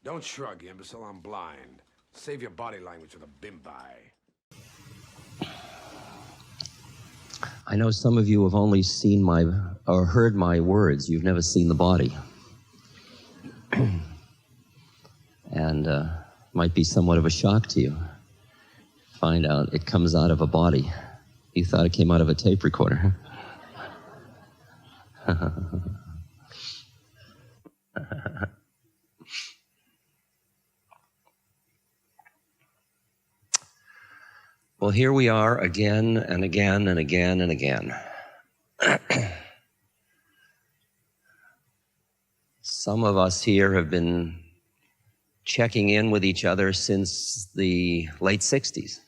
Don't shrug, you imbecile. I'm blind. Save your body language for the bimbi. I know some of you have only seen or heard my words. You've never seen the body. And might be somewhat of a shock to you. Find out it comes out of a body. You thought it came out of a tape recorder. Well, here we are again and again and again and again. Some of us here have been checking in with each other since the late 60s.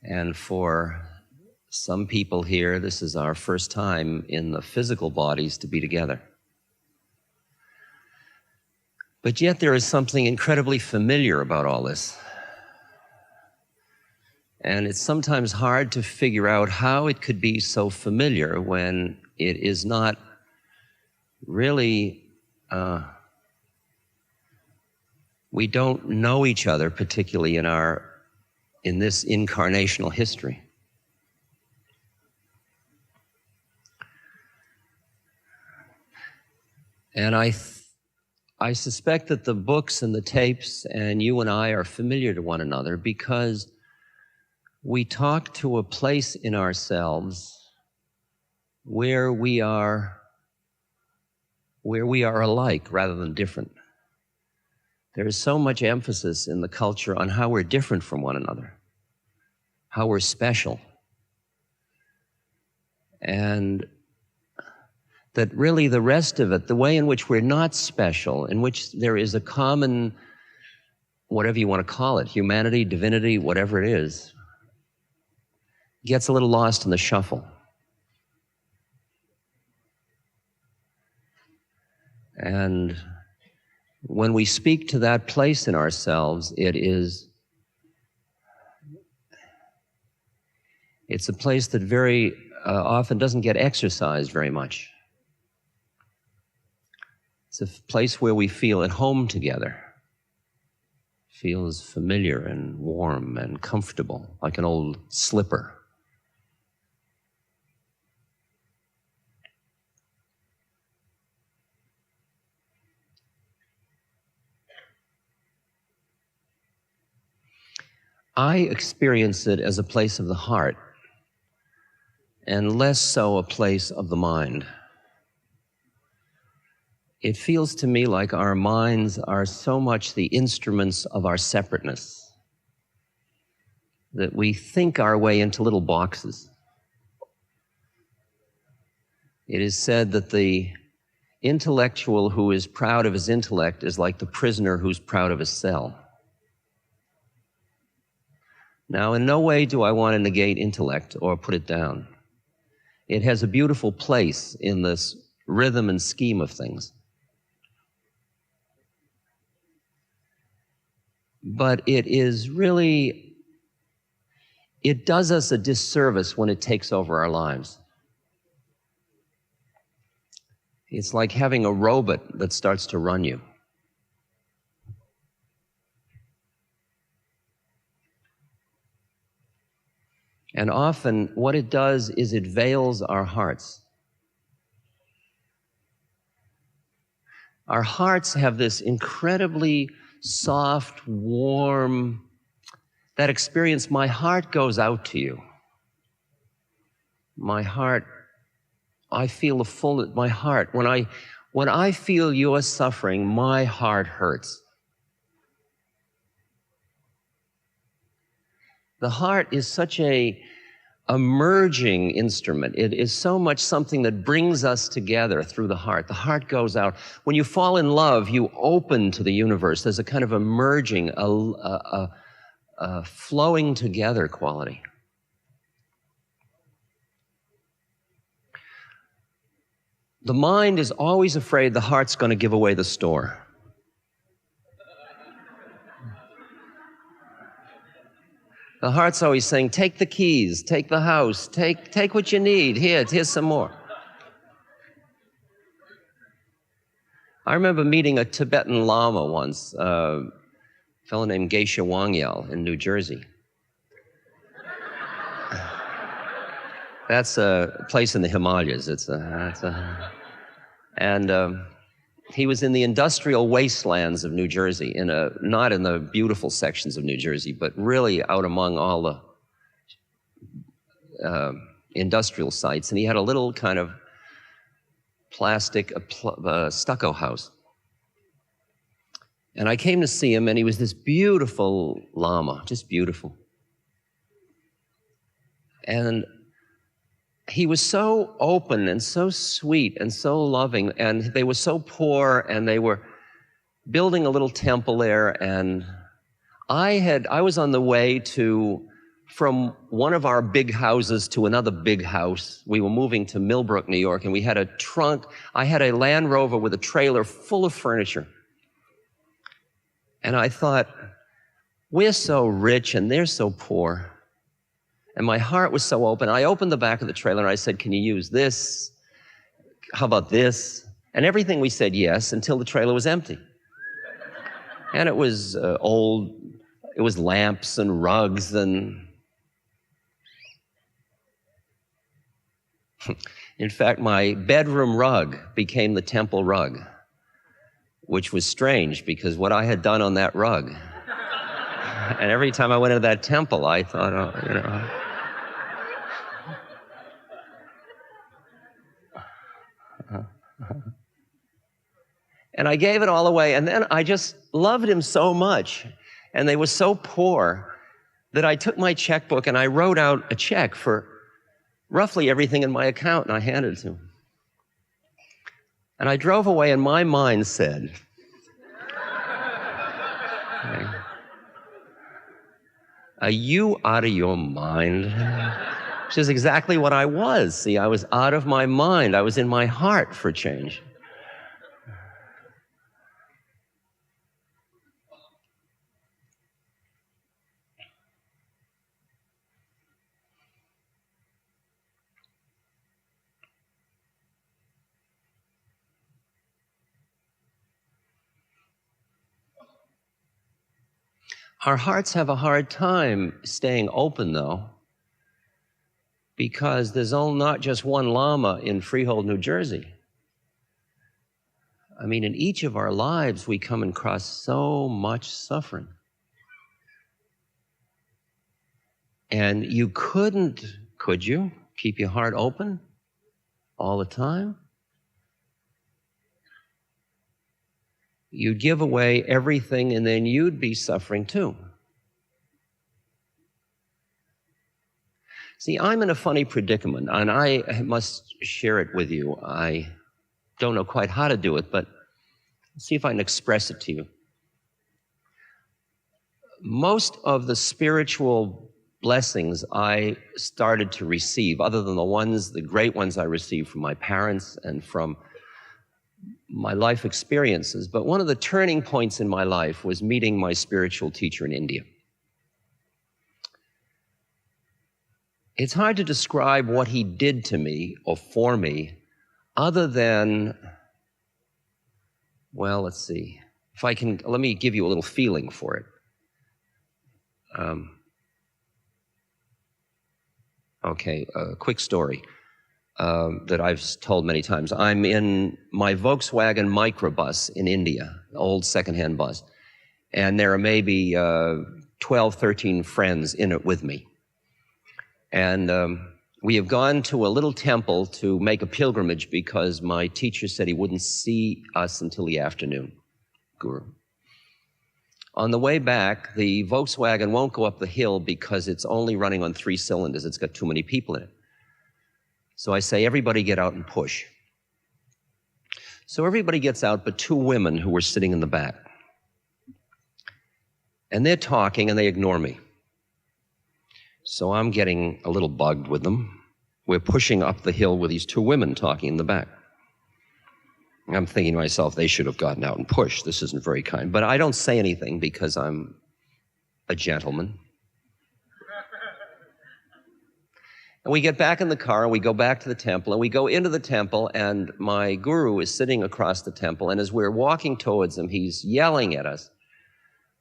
And for some people here, this is our first time in the physical bodies to be together. But yet there is something incredibly familiar about all this. And it's sometimes hard to figure out how it could be so familiar when it is not really, we don't know each other particularly in this incarnational history. And I suspect that the books and the tapes and you and I are familiar to one another because we talk to a place in ourselves where we are alike rather than different. There is so much emphasis in the culture on how we're different from one another, how we're special, and that really the rest of it, the way in which we're not special, in which there is a common, whatever you want to call it, humanity, divinity, whatever it is, gets a little lost in the shuffle. And when we speak to that place in ourselves, it's a place that very often doesn't get exercised very much. It's a place where we feel at home together. Feels familiar and warm and comfortable, like an old slipper. I experience it as a place of the heart, and less so a place of the mind. It feels to me like our minds are so much the instruments of our separateness that we think our way into little boxes. It is said that the intellectual who is proud of his intellect is like the prisoner who's proud of his cell. Now, in no way do I want to negate intellect or put it down. It has a beautiful place in this rhythm and scheme of things. But it does us a disservice when it takes over our lives. It's like having a robot that starts to run you. And often what it does is it veils our hearts. Our hearts have this incredibly soft, warm, that experience, my heart goes out to you. My heart, I feel the fullness, my heart, when I feel you're suffering, my heart hurts. The heart is such a merging instrument. It is so much something that brings us together through the heart. The heart goes out. When you fall in love, you open to the universe. There's a kind of a merging, a flowing together quality. The mind is always afraid the heart's going to give away the store. The heart's always saying, take the keys, take the house, take what you need. Here's some more. I remember meeting a Tibetan Lama once, a fellow named Geshe Wangyal in New Jersey. That's a place in the Himalayas. He was in the industrial wastelands of New Jersey, not in the beautiful sections of New Jersey, but really out among all the industrial sites. And he had a little kind of plastic stucco house. And I came to see him, and he was this beautiful Lama, just beautiful. And he was so open and so sweet and so loving, and they were so poor, and they were building a little temple there, and I was on the way from one of our big houses to another big house. We were moving to Millbrook, New York, and we had a trunk. I had a Land Rover with a trailer full of furniture. And I thought, we're so rich and they're so poor. And my heart was so open. I opened the back of the trailer and I said, can you use this? How about this? And everything we said yes until the trailer was empty. And it was old. It was lamps and rugs and... In fact, my bedroom rug became the temple rug, which was strange because what I had done on that rug. And every time I went into that temple, I thought, oh, you know... And I gave it all away, and then I just loved him so much, and they were so poor that I took my checkbook and I wrote out a check for roughly everything in my account, and I handed it to him. And I drove away, and my mind said, are you out of your mind? Which is exactly what I was. See, I was out of my mind. I was in my heart for change. Our hearts have a hard time staying open, though, because there's not just one Lama in Freehold, New Jersey. I mean, in each of our lives, we come across so much suffering. And you couldn't, could you, keep your heart open all the time? You'd give away everything, and then you'd be suffering too. See, I'm in a funny predicament, and I must share it with you. I don't know quite how to do it, but see if I can express it to you. Most of the spiritual blessings I started to receive, other than the great ones I received from my parents and from my life experiences, but one of the turning points in my life was meeting my spiritual teacher in India. It's hard to describe what he did to me or for me other than, well, let's see. If I can, let me give you a little feeling for it. Okay, a quick story. That I've told many times. I'm in my Volkswagen microbus in India, old secondhand bus, and there are maybe 12, 13 friends in it with me. And we have gone to a little temple to make a pilgrimage because my teacher said he wouldn't see us until the afternoon, Guru. On the way back, the Volkswagen won't go up the hill because it's only running on 3 cylinders. It's got too many people in it. So I say, everybody get out and push. So everybody gets out but 2 women who were sitting in the back. And they're talking and they ignore me. So I'm getting a little bugged with them. We're pushing up the hill with these 2 women talking in the back. I'm thinking to myself, they should have gotten out and pushed. This isn't very kind. But I don't say anything because I'm a gentleman. And we get back in the car and we go back to the temple and we go into the temple and my guru is sitting across the temple, and as we're walking towards him, he's yelling at us.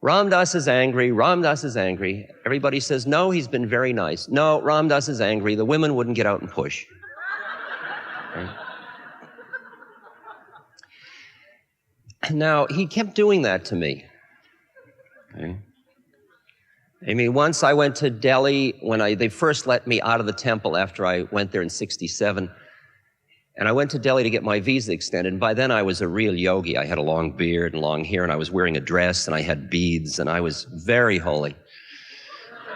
Ram Dass is angry, Ram Dass is angry. Everybody says, no, he's been very nice. No, Ram Dass is angry. The women wouldn't get out and push. Okay. Now, he kept doing that to me. Okay. I mean, once I went to Delhi when they first let me out of the temple after I went there in '67. And I went to Delhi to get my visa extended. And by then I was a real yogi. I had a long beard and long hair, and I was wearing a dress, and I had beads, and I was very holy.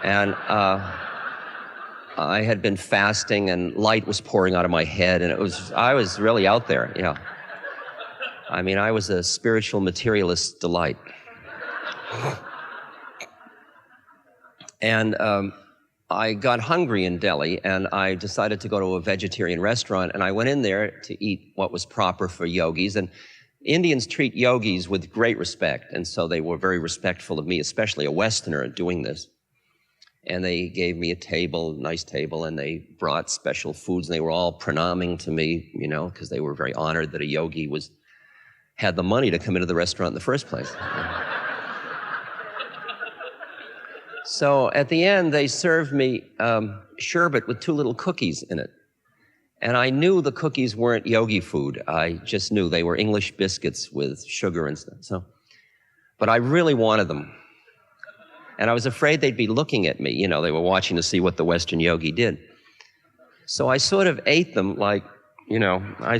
And I had been fasting, and light was pouring out of my head, and I was really out there, yeah. I mean, I was a spiritual materialist delight. And I got hungry in Delhi, and I decided to go to a vegetarian restaurant, and I went in there to eat what was proper for yogis. And Indians treat yogis with great respect, and so they were very respectful of me, especially a Westerner, doing this. And they gave me a table, nice table, and they brought special foods, and they were all pranaming to me, you know, because they were very honored that a yogi had the money to come into the restaurant in the first place. So at the end, they served me sherbet with 2 little cookies in it. And I knew the cookies weren't yogi food. I just knew they were English biscuits with sugar and stuff. But I really wanted them. And I was afraid they'd be looking at me. You know, they were watching to see what the Western yogi did. So I sort of ate them like, you know, I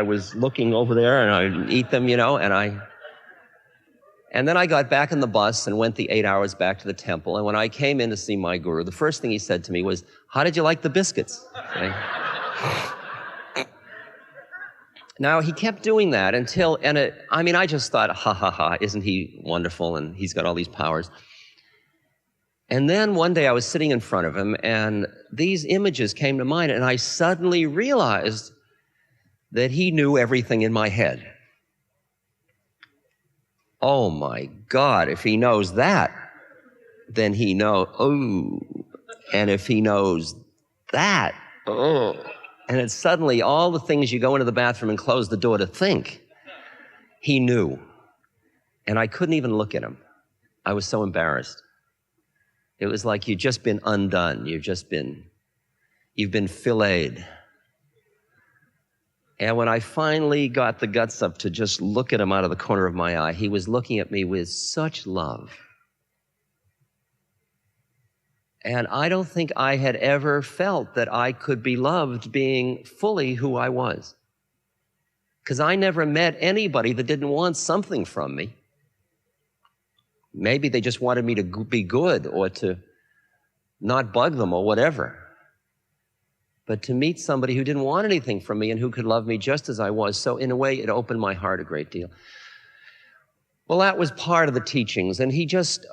was looking over there, and I'd eat them, you know, and then I got back in the bus and went the 8 hours back to the temple. And when I came in to see my guru, the first thing he said to me was, how did you like the biscuits? Okay. Now, he kept doing that until, I just thought, ha, ha, ha, isn't he wonderful? And he's got all these powers. And then one day I was sitting in front of him, and these images came to mind, and I suddenly realized that he knew everything in my head. Oh my God, if he knows that, then he knows, oh, and if he knows that, oh. And it's suddenly all the things you go into the bathroom and close the door to think, he knew. And I couldn't even look at him. I was so embarrassed. It was like you've just been undone. You've been filleted. And when I finally got the guts up to just look at him out of the corner of my eye, he was looking at me with such love. And I don't think I had ever felt that I could be loved being fully who I was. Because I never met anybody that didn't want something from me. Maybe they just wanted me to be good or to not bug them or whatever. But to meet somebody who didn't want anything from me and who could love me just as I was, so in a way, it opened my heart a great deal. Well, that was part of the teachings, and he just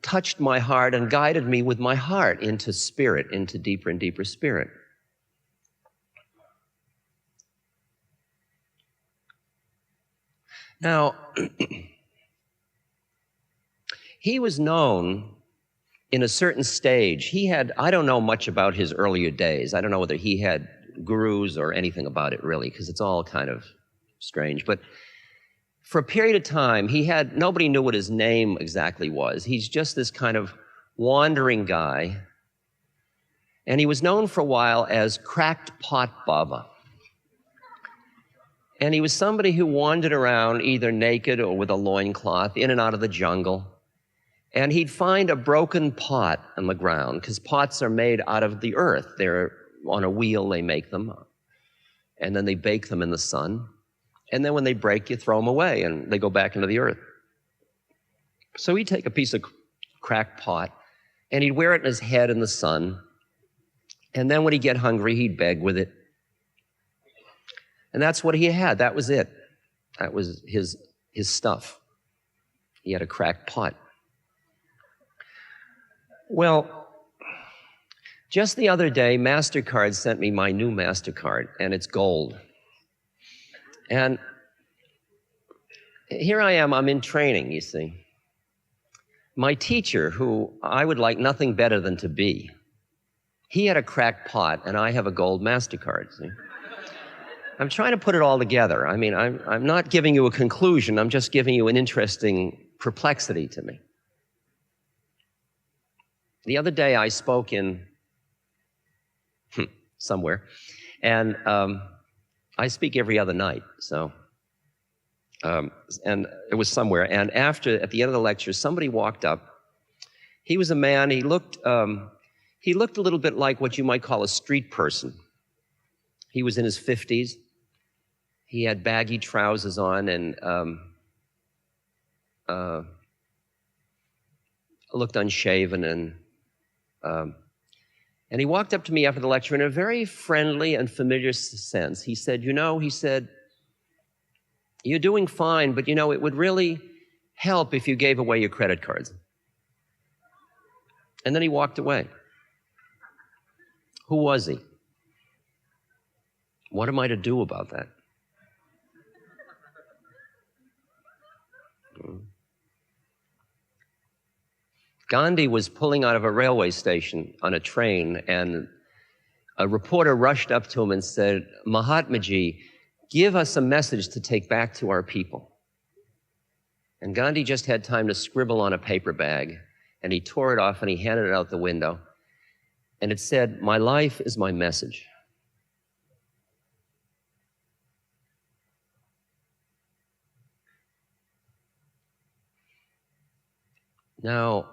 touched my heart and guided me with my heart into spirit, into deeper and deeper spirit. Now, he was known in a certain stage. I don't know much about his earlier days. I don't know whether he had gurus or anything about it really, because it's all kind of strange. But for a period of time, nobody knew what his name exactly was. He's just this kind of wandering guy. And he was known for a while as Cracked Pot Baba. And he was somebody who wandered around either naked or with a loincloth in and out of the jungle. And he'd find a broken pot on the ground, because pots are made out of the earth. They're on a wheel, they make them. And then they bake them in the sun. And then when they break, you throw them away, and they go back into the earth. So he'd take a piece of cracked pot, and he'd wear it in his head in the sun. And then when he'd get hungry, he'd beg with it. And that's what he had. That was it. That was his stuff. He had a cracked pot. Well, just the other day, MasterCard sent me my new MasterCard, and it's gold. And here I am, I'm in training, you see. My teacher, who I would like nothing better than to be, He had a cracked pot, and I have a gold MasterCard. See? I'm trying to put it all together. I mean, I'm not giving you a conclusion. I'm just giving you an interesting perplexity to me. The other day, I spoke in somewhere, and I speak every other night, so, and it was somewhere. And at the end of the lecture, somebody walked up. He was a man. He looked a little bit like what you might call a street person. He was in his 50s. He had baggy trousers on and looked unshaven, and he walked up to me after the lecture in a very friendly and familiar sense. He said, you're doing fine, but it would really help if you gave away your credit cards. And then he walked away. Who was he? What am I to do about that? Gandhi was pulling out of a railway station on a train, and a reporter rushed up to him and said, Mahatmaji, give us a message to take back to our people. And Gandhi just had time to scribble on a paper bag, and he tore it off and he handed it out the window. And it said, my life is my message. Now,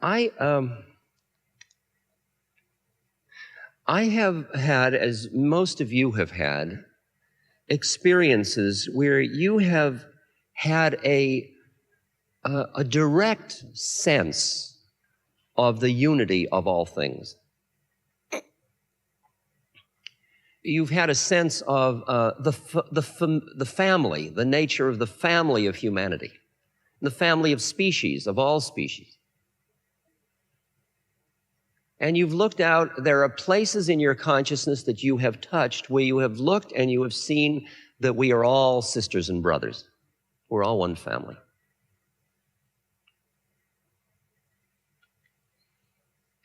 I have had, as most of you have had, experiences where you have had a direct sense of the unity of all things. You've had a sense of the family, the nature of the family of humanity, the family of species, of all species. And you've looked out, there are places in your consciousness that you have touched where you have looked and you have seen that we are all sisters and brothers. We're all one family.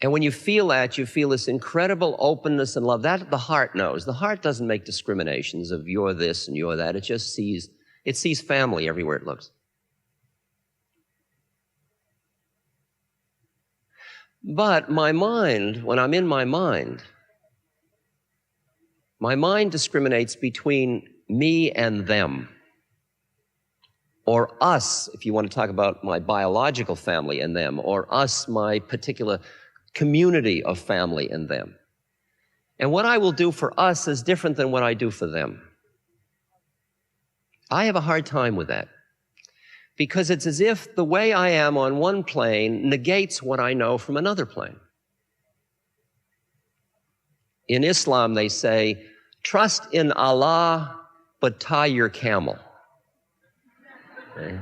And when you feel that, you feel this incredible openness and love. That the heart knows. The heart doesn't make discriminations of you're this and you're that. It just sees family everywhere it looks. But my mind, when I'm in my mind discriminates between me and them. Or us, if you want to talk about my biological family and them, or us, my particular community of family and them. And what I will do for us is different than what I do for them. I have a hard time with that. Because it's as if the way I am on one plane negates what I know from another plane. In Islam, they say, trust in Allah, but tie your camel. Okay?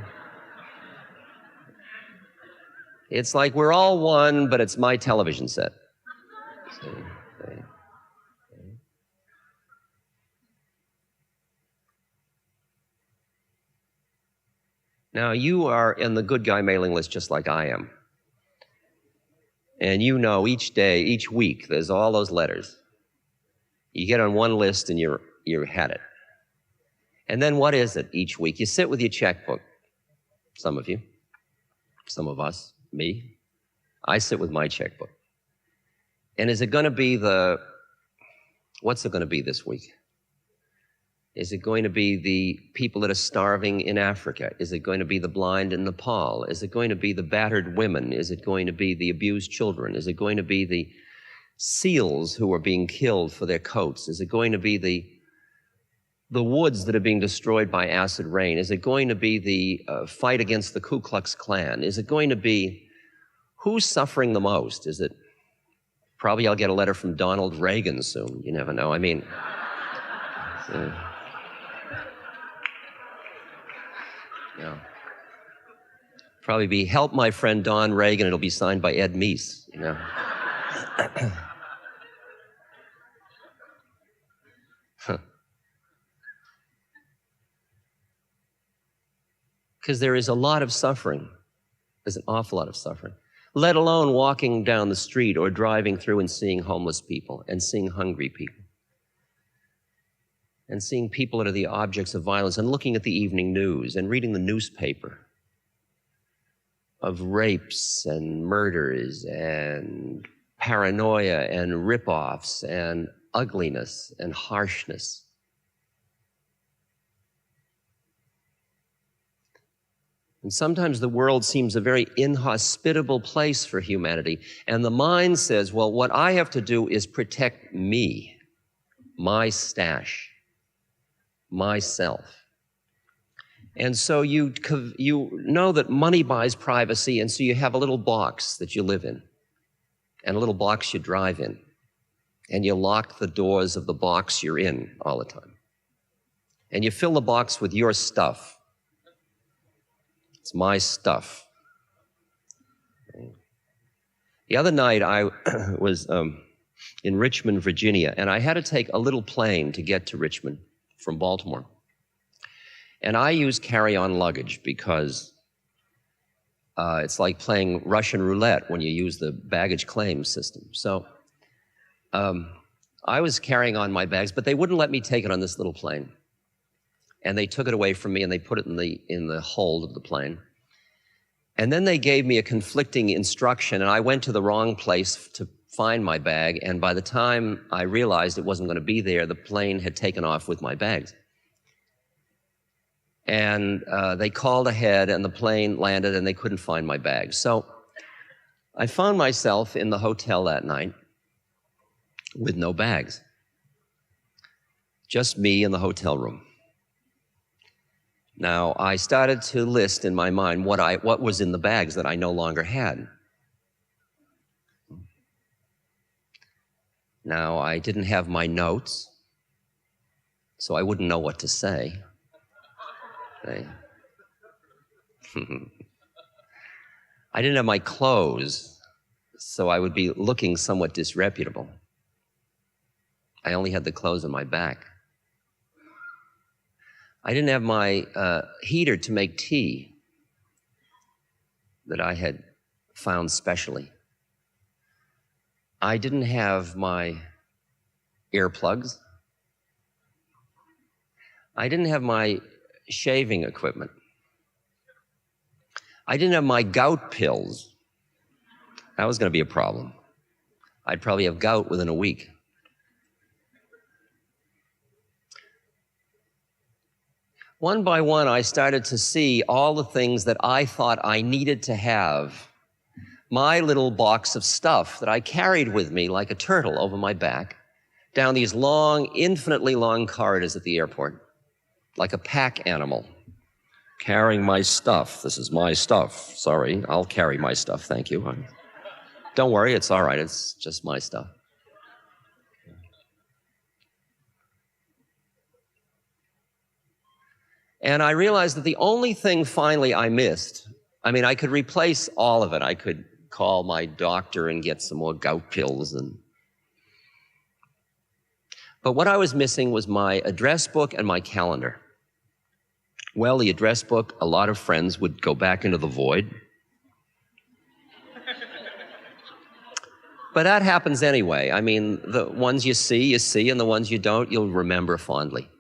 It's like we're all one, but it's my television set. See? Okay. Now, you are in the good guy mailing list just like I am. And you know each day, each week, there's all those letters. You get on one list and you had it. And then what is it each week? You sit with your checkbook. Some of you, some of us, me. I sit with my checkbook. And is it going to be what's it going to be this week? Is it going to be the people that are starving in Africa? Is it going to be the blind in Nepal? Is it going to be the battered women? Is it going to be the abused children? Is it going to be the seals who are being killed for their coats? Is it going to be the woods that are being destroyed by acid rain? Is it going to be the fight against the Ku Klux Klan? Is it going to be who's suffering the most? Is it probably I'll get a letter from Donald Reagan soon. You never know. I mean, yeah. Probably be help my friend Don Reagan. It'll be signed by Ed Meese. You know. Because there is a lot of suffering. There's an awful lot of suffering. let alone walking down the street or driving through and seeing homeless people and seeing hungry people and seeing people that are the objects of violence and looking at the evening news and reading the newspaper of rapes and murders and paranoia and rip-offs and ugliness and harshness. And sometimes the world seems a very inhospitable place for humanity, and the mind says, well, what I have to do is protect me, my stash, myself. And so you know that money buys privacy, and so you have a little box that you live in, and a little box you drive in, and you lock the doors of the box you're in all the time. And you fill the box with your stuff. It's my stuff. The other night I was in Richmond, Virginia, and I had to take a little plane to get to Richmond from Baltimore. And I use carry-on luggage because it's like playing Russian roulette when you use the baggage claim system. So I was carrying on my bags, but they wouldn't let me take it on this little plane. And they took it away from me and they put it in the hold of the plane. And then they gave me a conflicting instruction, and I went to the wrong place to find my bag, and by the time I realized it wasn't going to be there, the plane had taken off with my bags. And they called ahead, and the plane landed, and they couldn't find my bags. So I found myself in the hotel that night with no bags. Just me in the hotel room. Now, I started to list in my mind what was in the bags that I no longer had. Now, I didn't have my notes, so I wouldn't know what to say. Okay. I didn't have my clothes, so I would be looking somewhat disreputable. I only had the clothes on my back. I didn't have my heater to make tea that I had found specially. I didn't have my earplugs. I didn't have my shaving equipment. I didn't have my gout pills. That was going to be a problem. I'd probably have gout within a week. One by one, I started to see all the things that I thought I needed to have. My little box of stuff that I carried with me like a turtle over my back, down these long, infinitely long corridors at the airport, like a pack animal, carrying my stuff. This is my stuff. Sorry, I'll carry my stuff, thank you. Don't worry, it's all right, it's just my stuff. And I realized that the only thing finally I missed, I mean, I could replace all of it. I could call my doctor and get some more gout pills. But what I was missing was my address book and my calendar. Well, the address book, a lot of friends would go back into the void. But that happens anyway. I mean, the ones you see, and the ones you don't, you'll remember fondly.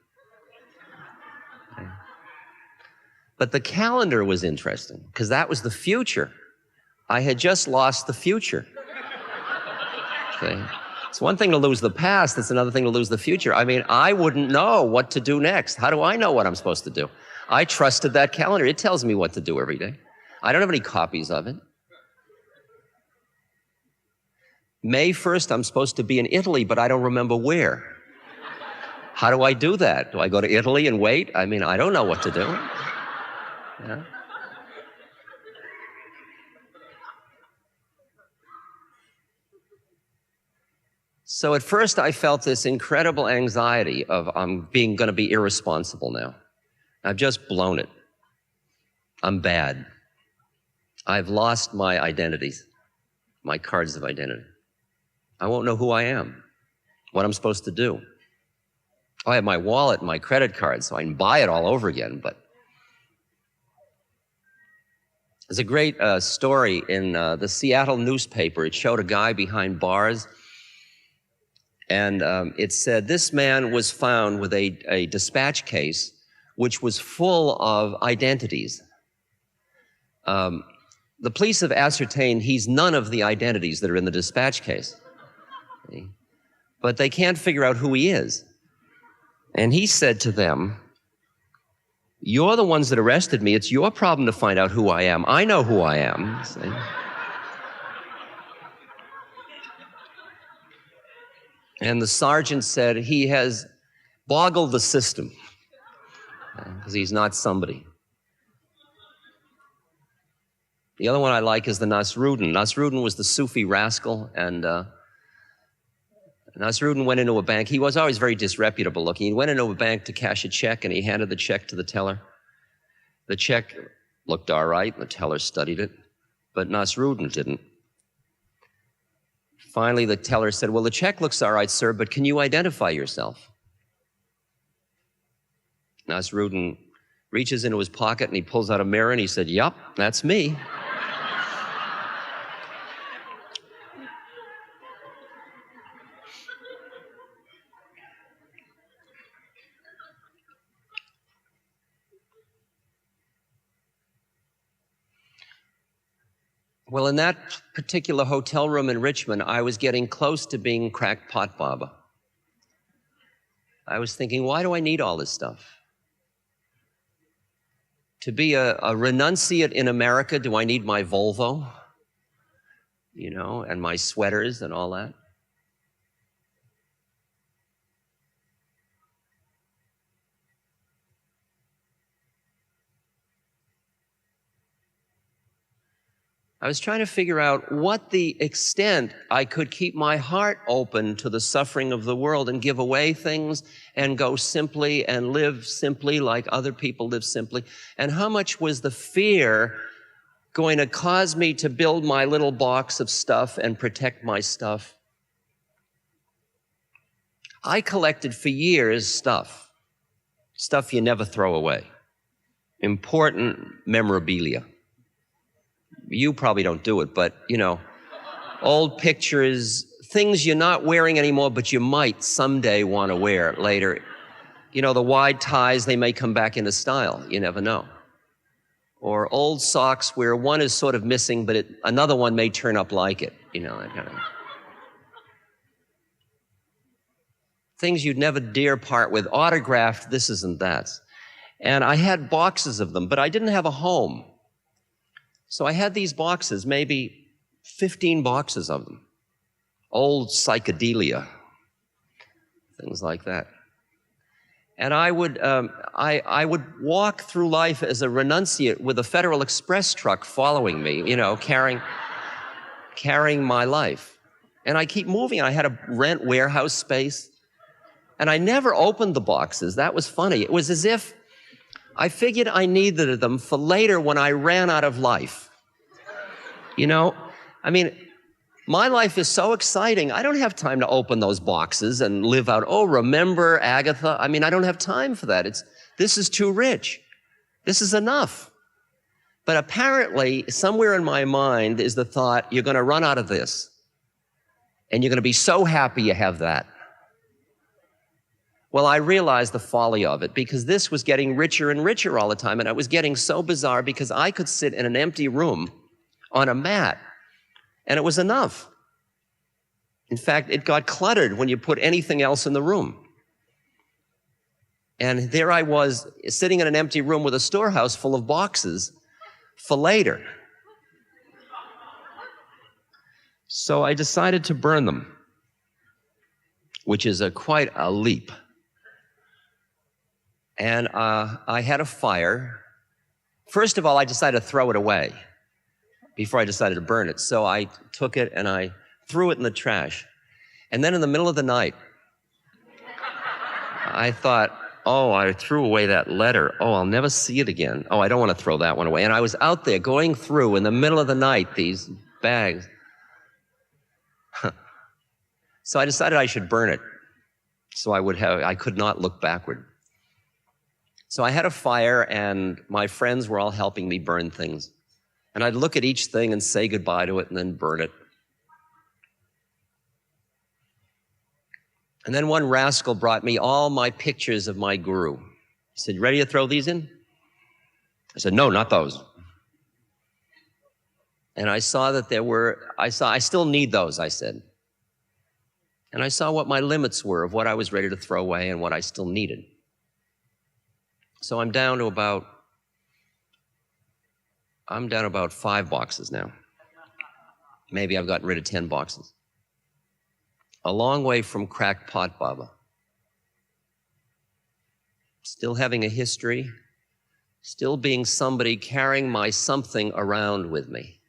But the calendar was interesting, because that was the future. I had just lost the future. Okay. It's one thing to lose the past, it's another thing to lose the future. I mean, I wouldn't know what to do next. How do I know what I'm supposed to do? I trusted that calendar. It tells me what to do every day. I don't have any copies of it. May 1st, I'm supposed to be in Italy, but I don't remember where. How do I do that? Do I go to Italy and wait? I mean, I don't know what to do. Yeah. So at first I felt this incredible anxiety of I'm going to be irresponsible now. I've just blown it. I'm bad. I've lost my identities, my cards of identity. I won't know who I am, what I'm supposed to do. I have my wallet and my credit card, so I can buy it all over again, but There's a great story in the Seattle newspaper. It showed a guy behind bars, and it said this man was found with a dispatch case which was full of identities. The police have ascertained he's none of the identities that are in the dispatch case. But they can't figure out who he is. And he said to them, "You're the ones that arrested me. It's your problem to find out who I am. I know who I am." See? And the sergeant said, "He has boggled the system because he's not somebody." The other one I like is the Nasruddin. Nasruddin was the Sufi rascal, and Nasruddin went into a bank. He was always very disreputable looking. He went into a bank to cash a check, and he handed the check to the teller. The check looked all right, and the teller studied it, but Nasruddin didn't. Finally, the teller said, "Well, the check looks all right, sir, but can you identify yourself?" Nasruddin reaches into his pocket, and he pulls out a mirror, and he said, "Yup, that's me." Well, in that particular hotel room in Richmond, I was getting close to being crackpot Baba. I was thinking, why do I need all this stuff? To be a renunciate in America, do I need my Volvo? You know, and my sweaters and all that? I was trying to figure out what the extent I could keep my heart open to the suffering of the world and give away things and go simply and live simply like other people live simply. And how much was the fear going to cause me to build my little box of stuff and protect my stuff? I collected for years stuff you never throw away, important memorabilia. You probably don't do it, but, you know, old pictures, things you're not wearing anymore, but you might someday want to wear later. You know, the wide ties, they may come back into style. You never know. Or old socks where one is sort of missing, but another one may turn up like it. You know, that kind of things you'd never dare part with, autographed this and that. And I had boxes of them, but I didn't have a home. So I had these boxes, maybe 15 boxes of them. Old psychedelia, things like that. And I would walk through life as a renunciate with a Federal Express truck following me, you know, carrying my life. And I keep moving. I had to rent warehouse space. And I never opened the boxes. That was funny. It was as if I figured I needed them for later when I ran out of life. You know, I mean, my life is so exciting. I don't have time to open those boxes and live out, oh, remember Agatha? I mean, I don't have time for that. This is too rich. This is enough. But apparently, somewhere in my mind is the thought, you're going to run out of this. And you're going to be so happy you have that. Well, I realized the folly of it because this was getting richer and richer all the time. And it was getting so bizarre because I could sit in an empty room on a mat, and it was enough. In fact, it got cluttered when you put anything else in the room. And there I was, sitting in an empty room with a storehouse full of boxes for later. So I decided to burn them, which is quite a leap. And I had a fire. First of all, I decided to throw it away before I decided to burn it. So I took it and I threw it in the trash. And then in the middle of the night, I thought, oh, I threw away that letter. Oh, I'll never see it again. Oh, I don't want to throw that one away. And I was out there going through in the middle of the night these bags. So I decided I should burn it. So I could not look backward. So I had a fire and my friends were all helping me burn things. And I'd look at each thing and say goodbye to it and then burn it. And then one rascal brought me all my pictures of my guru. He said, "Ready to throw these in?" I said, "No, not those." And I saw that I still need those, I said. And I saw what my limits were of what I was ready to throw away and what I still needed. So I'm down to about 5 boxes now. Maybe I've gotten rid of 10 boxes. A long way from crackpot Baba. Still having a history, still being somebody carrying my something around with me.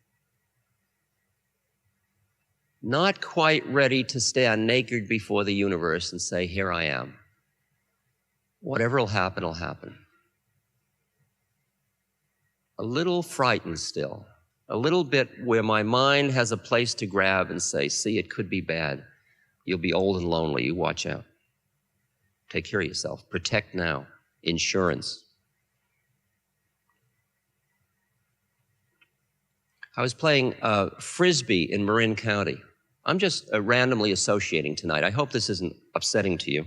Not quite ready to stand naked before the universe and say, "Here I am. Whatever will happen, will happen." A little frightened still. A little bit where my mind has a place to grab and say, "See, it could be bad. You'll be old and lonely. You watch out. Take care of yourself. Protect now. Insurance." I was playing Frisbee in Marin County. I'm just randomly associating tonight. I hope this isn't upsetting to you.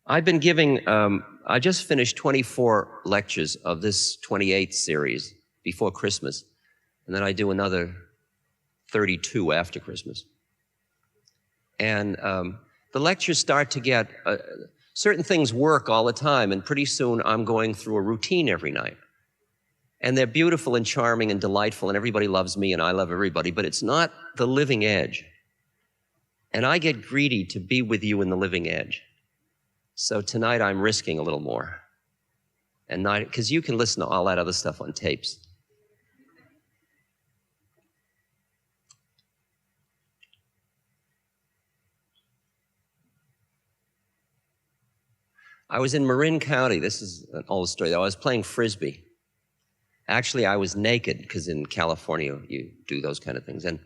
I've been giving, I just finished 24 lectures of this 28th series before Christmas, and then I do another 32 after Christmas. And the lectures start to get, certain things work all the time, and pretty soon I'm going through a routine every night. And they're beautiful and charming and delightful, and everybody loves me and I love everybody, but it's not the living edge. And I get greedy to be with you in the living edge. So tonight I'm risking a little more. And not, because you can listen to all that other stuff on tapes. I was in Marin County. This is an old story. I was playing Frisbee. Actually, I was naked, because in California you do those kind of things. And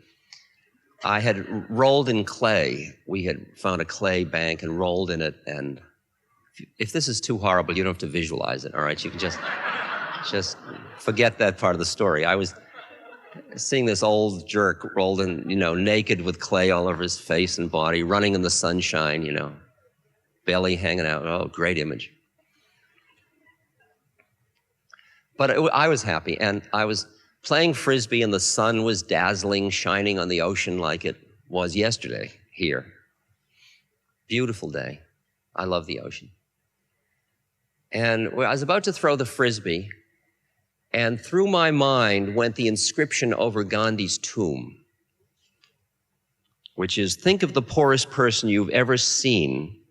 I had rolled in clay. We had found a clay bank and rolled in it. And if this is too horrible, you don't have to visualize it, all right? You can just forget that part of the story. I was seeing this old jerk rolled in, naked with clay all over his face and body, running in the sunshine, belly hanging out. Oh, great image. But I was happy, and I was playing Frisbee, and the sun was dazzling, shining on the ocean like it was yesterday here. Beautiful day. I love the ocean. And I was about to throw the Frisbee, and through my mind went the inscription over Gandhi's tomb, which is, think of the poorest person you've ever seen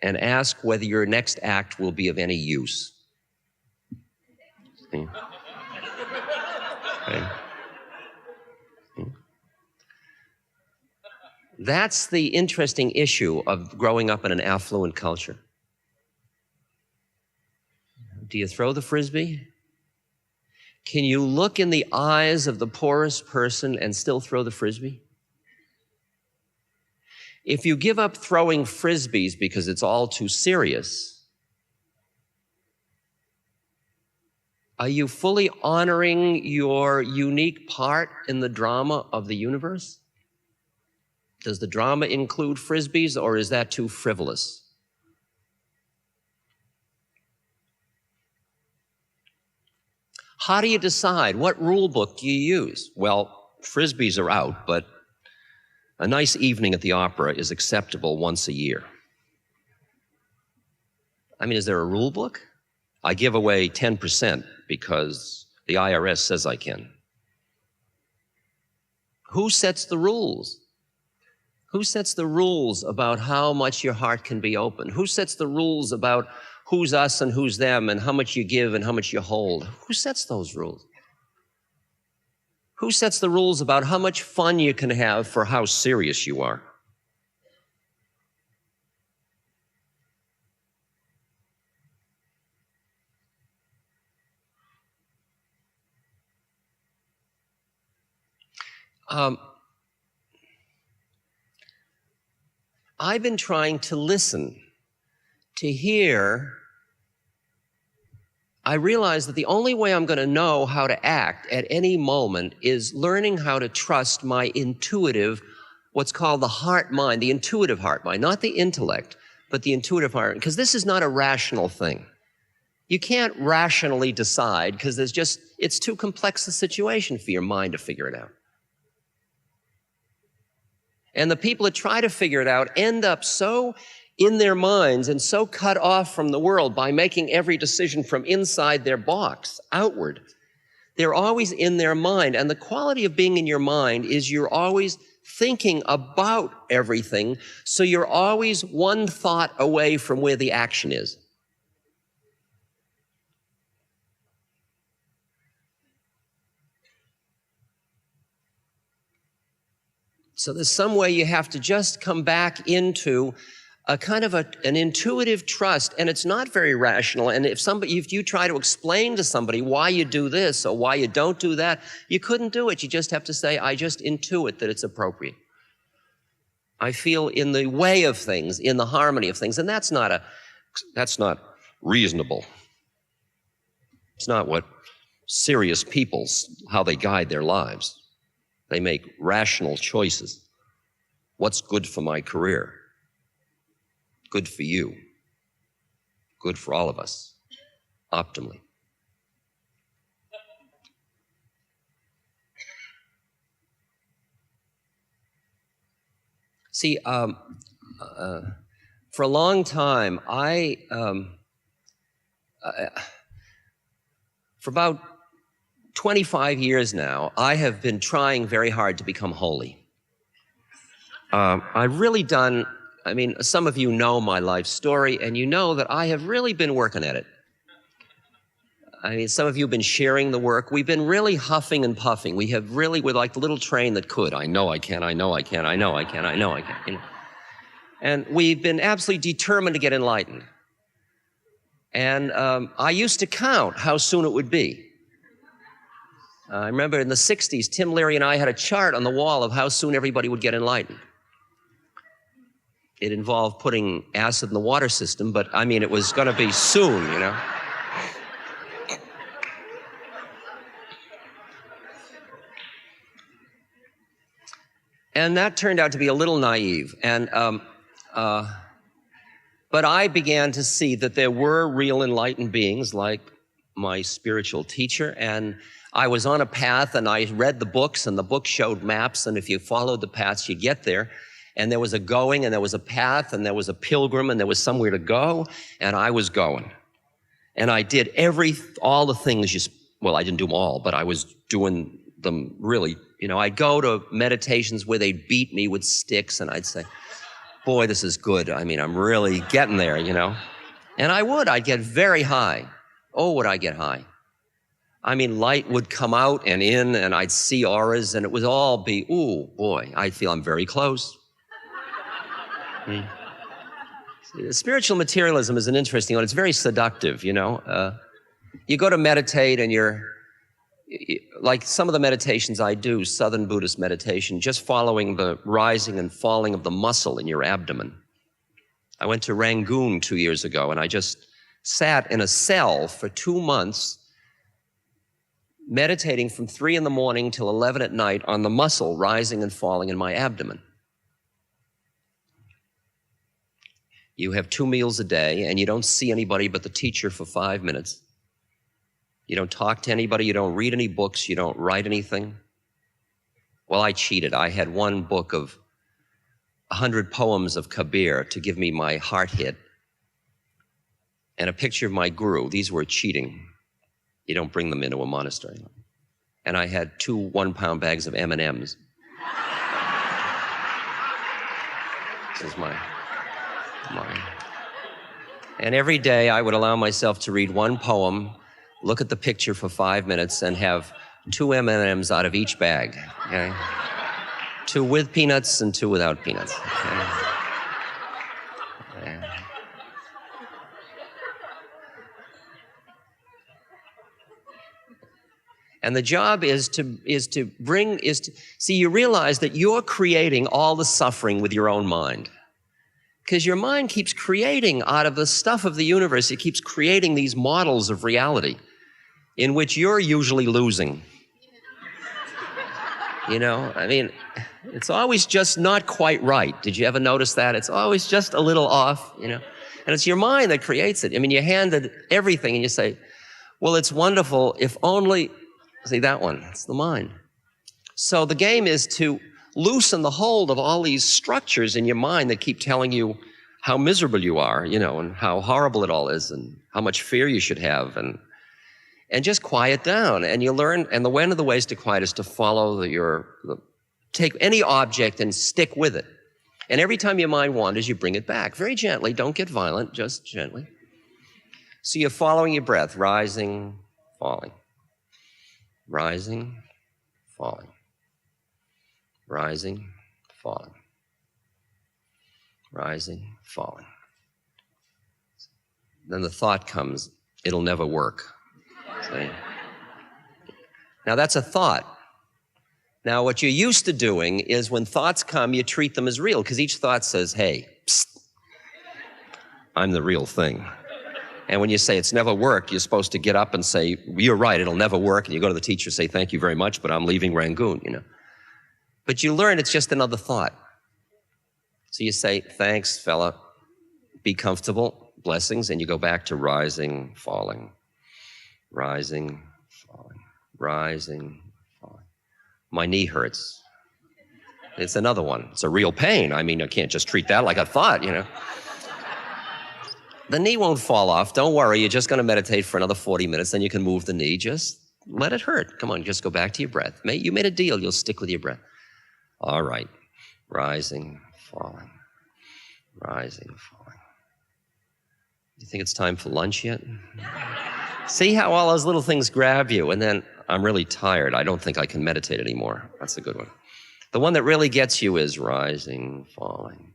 and ask whether your next act will be of any use. Okay. That's the interesting issue of growing up in an affluent culture. Do you throw the Frisbee? Can you look in the eyes of the poorest person and still throw the Frisbee? If you give up throwing Frisbees because it's all too serious, are you fully honoring your unique part in the drama of the universe? Does the drama include Frisbees, or is that too frivolous? How do you decide? What rule book do you use? Well, Frisbees are out, but a nice evening at the opera is acceptable once a year. I mean, is there a rule book? I give away 10% because the IRS says I can. Who sets the rules? Who sets the rules about how much your heart can be open? Who sets the rules about who's us and who's them and how much you give and how much you hold? Who sets those rules? Who sets the rules about how much fun you can have for how serious you are? I've been trying to listen, to hear I realized that the only way I'm going to know how to act at any moment is learning how to trust my intuitive, what's called the heart mind, the intuitive heart mind, not the intellect, but the intuitive heart, because this is not a rational thing. You can't rationally decide because it's too complex a situation for your mind to figure it out. And the people that try to figure it out end up so in their minds and so cut off from the world by making every decision from inside their box, outward. They're always in their mind. And the quality of being in your mind is you're always thinking about everything, so you're always one thought away from where the action is. So there's some way you have to just come back into a kind of an intuitive trust, and it's not very rational. And if you try to explain to somebody why you do this or why you don't do that, you couldn't do it. You just have to say, I just intuit that it's appropriate. I feel in the way of things, in the harmony of things, and that's not reasonable. It's not what serious people's, how they guide their lives. They make rational choices. What's good for my career? Good for you. Good for all of us, optimally. See, for a long time, for about 25 years now, I have been trying very hard to become holy. I've really done, some of you know my life story, and you know that I have really been working at it. Some of you have been sharing the work. We've been really huffing and puffing. We're like the little train that could. I know I can, I know I can, I know I can, I know I can. You know? And we've been absolutely determined to get enlightened. And I used to count how soon it would be. I remember in the 60s, Tim Leary and I had a chart on the wall of how soon everybody would get enlightened. It involved putting acid in the water system, but it was going to be soon, you know. And that turned out to be a little naive. But I began to see that there were real enlightened beings like my spiritual teacher, and I was on a path, and I read the books, and the books showed maps, and if you followed the paths, you get there. And there was a going, and there was a path, and there was a pilgrim, and there was somewhere to go, and I was going. And I did all the things I didn't do them all, but I was doing them really. You know, I'd go to meditations where they'd beat me with sticks, and I'd say, boy, this is good. I'm really getting there, you know. And I'd get very high. Oh, would I get high? Light would come out and in, and I'd see auras, and it would all be, ooh, boy, I feel I'm very close. Spiritual materialism is an interesting one. It's very seductive, you know. You go to meditate, and like some of the meditations I do, Southern Buddhist meditation, just following the rising and falling of the muscle in your abdomen. I went to Rangoon 2 years ago, and I just sat in a cell for 2 months meditating from 3 in the morning till 11 at night on the muscle rising and falling in my abdomen. You have 2 meals a day, and you don't see anybody but the teacher for 5 minutes. You don't talk to anybody, you don't read any books, you don't write anything. Well, I cheated. I had one book of 100 poems of Kabir to give me my heart hit, and a picture of my guru. These were cheating. You don't bring them into a monastery. And I had 2 1-pound bags of M&Ms. This is mine. And every day I would allow myself to read one poem, look at the picture for 5 minutes, and have 2 M&Ms out of each bag. Okay? 2 with peanuts and 2 without peanuts. Okay? Yeah. And the job is to see, you realize that you're creating all the suffering with your own mind. Because your mind keeps creating out of the stuff of the universe, it keeps creating these models of reality in which you're usually losing. You know, I mean, it's always just not quite right. Did you ever notice that? It's always just a little off, you know? And it's your mind that creates it. I mean, you're handed everything and you say, well, it's wonderful if only, see that one, it's the mind. So the game is to loosen the hold of all these structures in your mind that keep telling you how miserable you are, you know, and how horrible it all is and how much fear you should have, and just quiet down. And you learn, and one of the ways to quiet is to follow take any object and stick with it. And every time your mind wanders, you bring it back very gently. Don't get violent, just gently. So you're following your breath, rising, falling, rising, falling, rising, falling, rising, falling. Then the thought comes, it'll never work. See? Now that's a thought. Now what you're used to doing is when thoughts come, you treat them as real, because each thought says, hey, psst, I'm the real thing. And when you say it's never worked, you're supposed to get up and say, you're right, it'll never work. And you go to the teacher and say, thank you very much, but I'm leaving Rangoon, you know. But you learn it's just another thought. So you say, thanks, fella, be comfortable, blessings, and you go back to rising, falling, rising, falling, rising, falling. My knee hurts. It's another one. It's a real pain. I mean, I can't just treat that like a thought, you know. The knee won't fall off. Don't worry. You're just going to meditate for another 40 minutes. Then you can move the knee. Just let it hurt. Come on, just go back to your breath. You made a deal. You'll stick with your breath. All right. Rising, falling, rising, falling. You think it's time for lunch yet? See how all those little things grab you, and then I'm really tired. I don't think I can meditate anymore. That's a good one. The one that really gets you is rising, falling,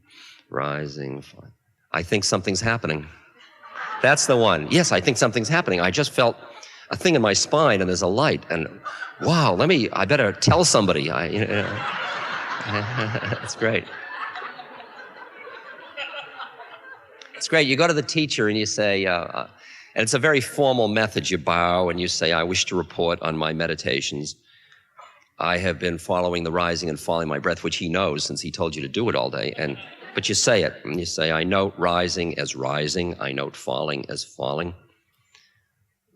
rising, falling. I think something's happening. That's the one. Yes, I think something's happening. I just felt a thing in my spine, and there's a light, and wow, I better tell somebody. It's great. It's great. You go to the teacher and you say, and it's a very formal method. You bow and you say, I wish to report on my meditations. I have been following the rising and falling of my breath, which he knows since he told you to do it all day. But you say it, and you say, I note rising as rising. I note falling as falling.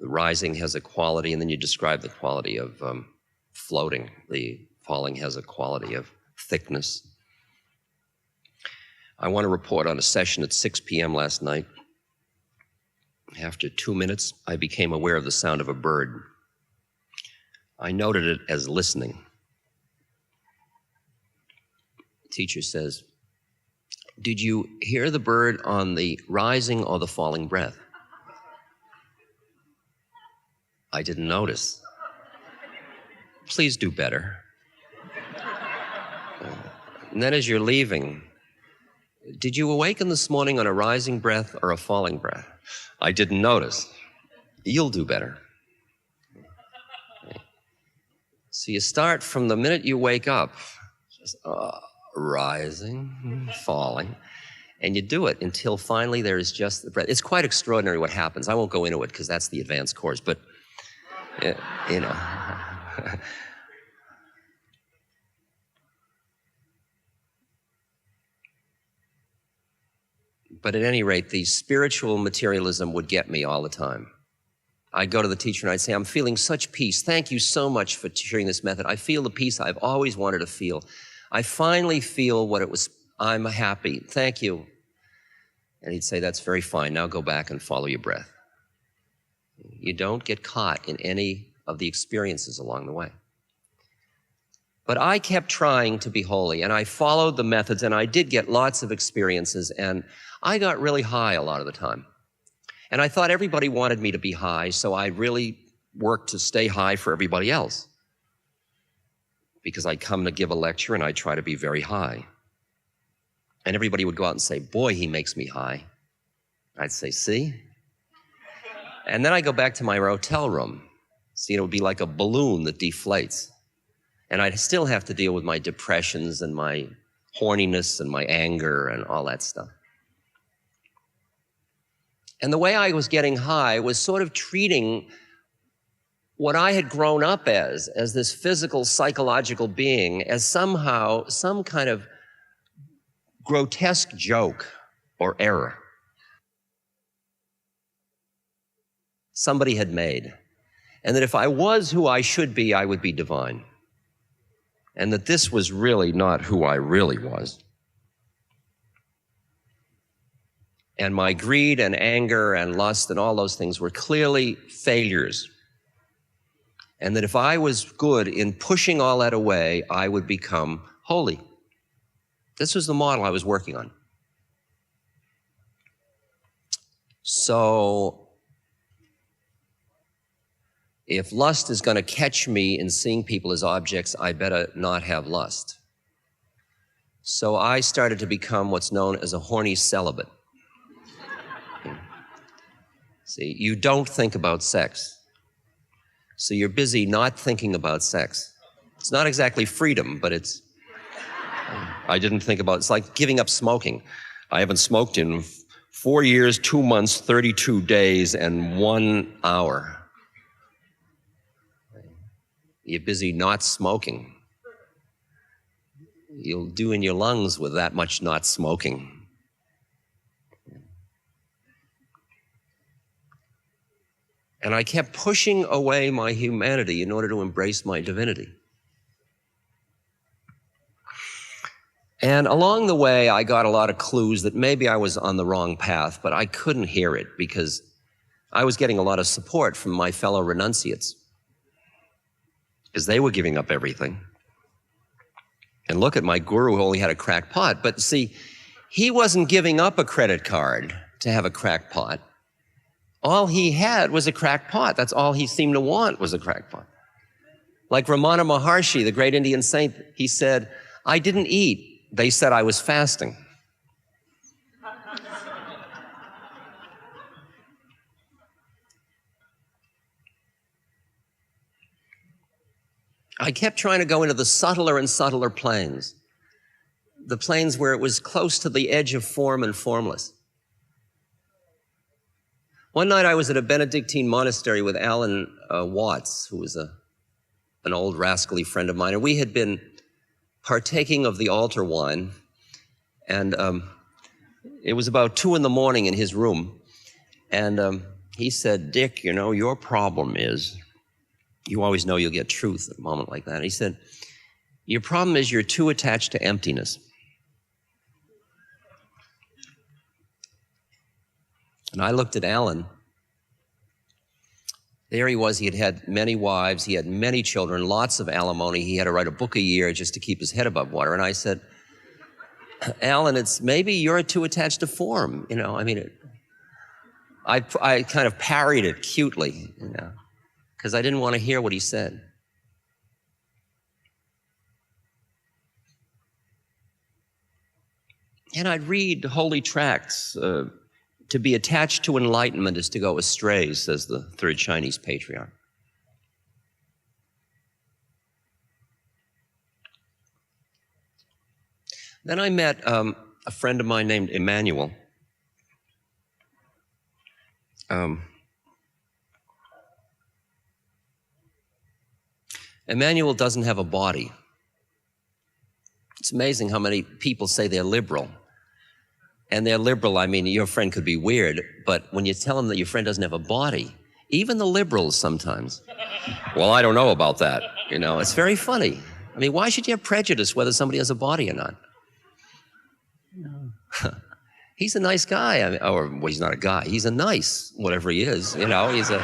The rising has a quality, and then you describe the quality of floating. The falling has a quality of thickness. I want to report on a session at 6 p.m. last night. After 2 minutes, I became aware of the sound of a bird. I noted it as listening. The teacher says, did you hear the bird on the rising or the falling breath? I didn't notice. Please do better. And then as you're leaving, did you awaken this morning on a rising breath or a falling breath? I didn't notice. You'll do better. So you start from the minute you wake up, just rising, falling, and you do it until finally there is just the breath. It's quite extraordinary what happens. I won't go into it because that's the advanced course, but, you know. But at any rate, the spiritual materialism would get me all the time. I'd go to the teacher and I'd say, I'm feeling such peace. Thank you so much for sharing this method. I feel the peace I've always wanted to feel. I finally feel what it was. I'm happy. Thank you. And he'd say, that's very fine. Now go back and follow your breath. You don't get caught in any of the experiences along the way. But I kept trying to be holy, and I followed the methods, and I did get lots of experiences, and I got really high a lot of the time. And I thought everybody wanted me to be high, so I really worked to stay high for everybody else. Because I'd come to give a lecture, and I'd try to be very high. And everybody would go out and say, boy, he makes me high. I'd say, see? And then I go back to my hotel room. See, it would be like a balloon that deflates. And I'd still have to deal with my depressions and my horniness and my anger and all that stuff. And the way I was getting high was sort of treating what I had grown up as this physical, psychological being, as somehow some kind of grotesque joke or error somebody had made. And that if I was who I should be, I would be divine. And that this was really not who I really was. And my greed and anger and lust and all those things were clearly failures. And that if I was good in pushing all that away, I would become holy. This was the model I was working on. So, if lust is going to catch me in seeing people as objects, I better not have lust. So I started to become what's known as a horny celibate. See, you don't think about sex. So you're busy not thinking about sex. It's not exactly freedom, but it's, I didn't think about, it's like giving up smoking. I haven't smoked in 4 years, 2 months, 32 days, and 1 hour. You're busy not smoking. You'll do in your lungs with that much not smoking. And I kept pushing away my humanity in order to embrace my divinity. And along the way, I got a lot of clues that maybe I was on the wrong path, but I couldn't hear it because I was getting a lot of support from my fellow renunciates, because they were giving up everything. And look at my guru who only had a cracked pot. But see, he wasn't giving up a credit card to have a cracked pot. All he had was a cracked pot. That's all he seemed to want, was a cracked pot. Like Ramana Maharshi, the great Indian saint, he said, I didn't eat. They said I was fasting. I kept trying to go into the subtler and subtler planes, the planes where it was close to the edge of form and formless. One night I was at a Benedictine monastery with Alan Watts, who was an old rascally friend of mine, and we had been partaking of the altar wine, and it was about 2 a.m. in his room, and he said, Dick, you know, your problem is, you always know you'll get truth at a moment like that. He said, your problem is you're too attached to emptiness. And I looked at Alan. There he was. He had had many wives. He had many children, lots of alimony. He had to write a book a year just to keep his head above water. And I said, Alan, it's maybe you're too attached to form. You know, I mean, I kind of parried it cutely, you know, because I didn't want to hear what he said. And I'd read holy tracts. To be attached to enlightenment is to go astray, says the third Chinese patriarch. Then I met a friend of mine named Emmanuel. Emmanuel doesn't have a body. It's amazing how many people say they're liberal. And they're liberal, I mean, your friend could be weird, but when you tell them that your friend doesn't have a body, even the liberals sometimes, well, I don't know about that. You know, it's very funny. I mean, why should you have prejudice whether somebody has a body or not? He's a nice guy. I mean, or, well, he's not a guy. He's a nice, whatever he is, you know, he's a...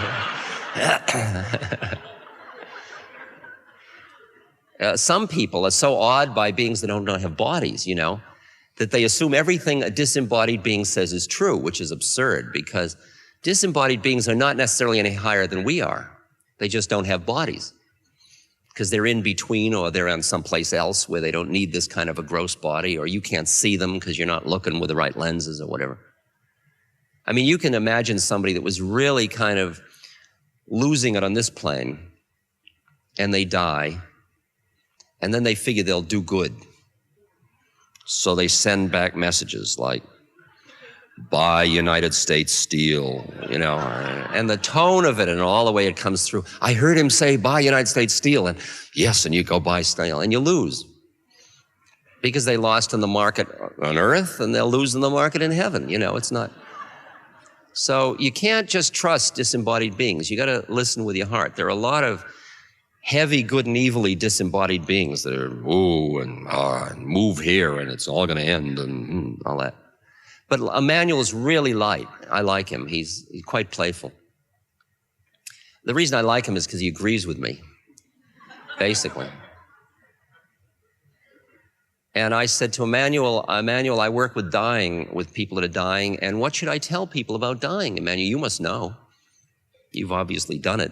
some people are so awed by beings that don't have bodies, you know, that they assume everything a disembodied being says is true, which is absurd, because disembodied beings are not necessarily any higher than we are. They just don't have bodies, because they're in between, or they're on someplace else where they don't need this kind of a gross body, or you can't see them because you're not looking with the right lenses or whatever. I mean, you can imagine somebody that was really kind of losing it on this plane, and they die, and then they figure they'll do good. So they send back messages like, buy United States Steel, you know, and the tone of it and all the way it comes through. I heard him say, buy United States Steel, and yes, and you go buy steel, and you lose. Because they lost in the market on earth, and they'll lose in the market in heaven. You know, it's not. So you can't just trust disembodied beings. You got to listen with your heart. There are a lot of heavy, good and evilly disembodied beings that are, and move here, and it's all going to end, and all that. But Emmanuel's really light. I like him. He's quite playful. The reason I like him is because he agrees with me, basically. And I said to Emmanuel, I work with people that are dying, and what should I tell people about dying? Emmanuel, you must know. You've obviously done it.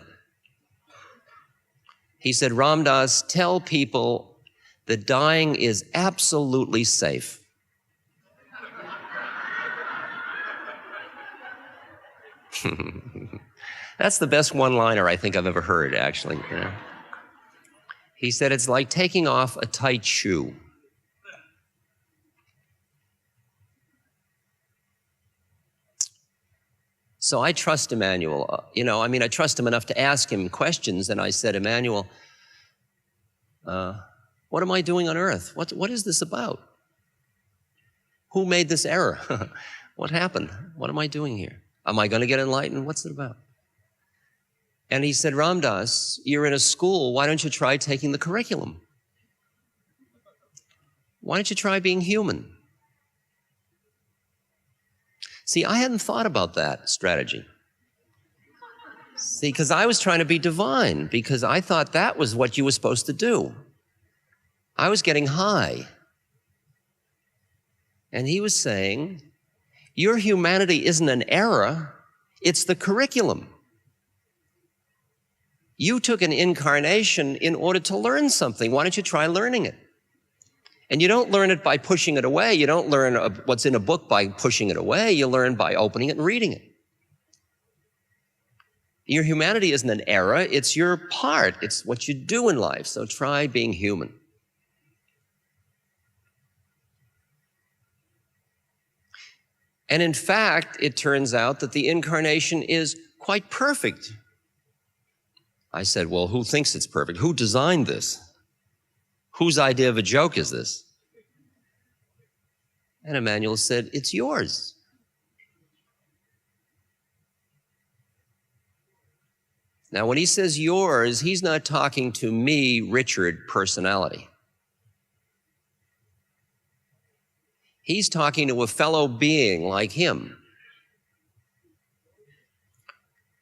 He said, Ram Dass, tell people that dying is absolutely safe. That's the best one-liner I think I've ever heard, actually. You know? He said, it's like taking off a tight shoe. So I trust Emmanuel. I trust him enough to ask him questions, and I said, Emmanuel, what am I doing on earth? What is this about? Who made this error? What happened? What am I doing here? Am I going to get enlightened? What's it about? And he said, Ram Dass, you're in a school. Why don't you try taking the curriculum? Why don't you try being human? See, I hadn't thought about that strategy. See, because I was trying to be divine, because I thought that was what you were supposed to do. I was getting high. And he was saying, your humanity isn't an error, it's the curriculum. You took an incarnation in order to learn something. Why don't you try learning it? And you don't learn it by pushing it away. You don't learn what's in a book by pushing it away. You learn by opening it and reading it. Your humanity isn't an error, it's your part. It's what you do in life. So try being human. And in fact, it turns out that the incarnation is quite perfect. I said, well, who thinks it's perfect? Who designed this? Whose idea of a joke is this? And Emmanuel said, it's yours. Now, when he says yours, he's not talking to me, Richard, personality. He's talking to a fellow being like him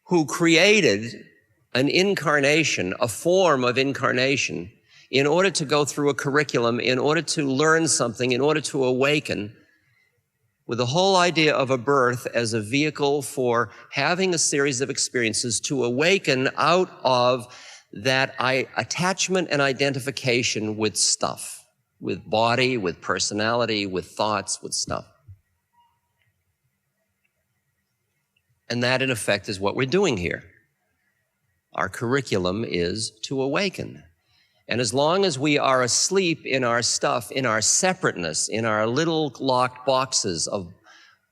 who created an incarnation, a form of incarnation, in order to go through a curriculum, in order to learn something, in order to awaken, with the whole idea of a birth as a vehicle for having a series of experiences to awaken out of that attachment and identification with stuff. With body, with personality, with thoughts, with stuff. And that, in effect, is what we're doing here. Our curriculum is to awaken. And as long as we are asleep in our stuff, in our separateness, in our little locked boxes of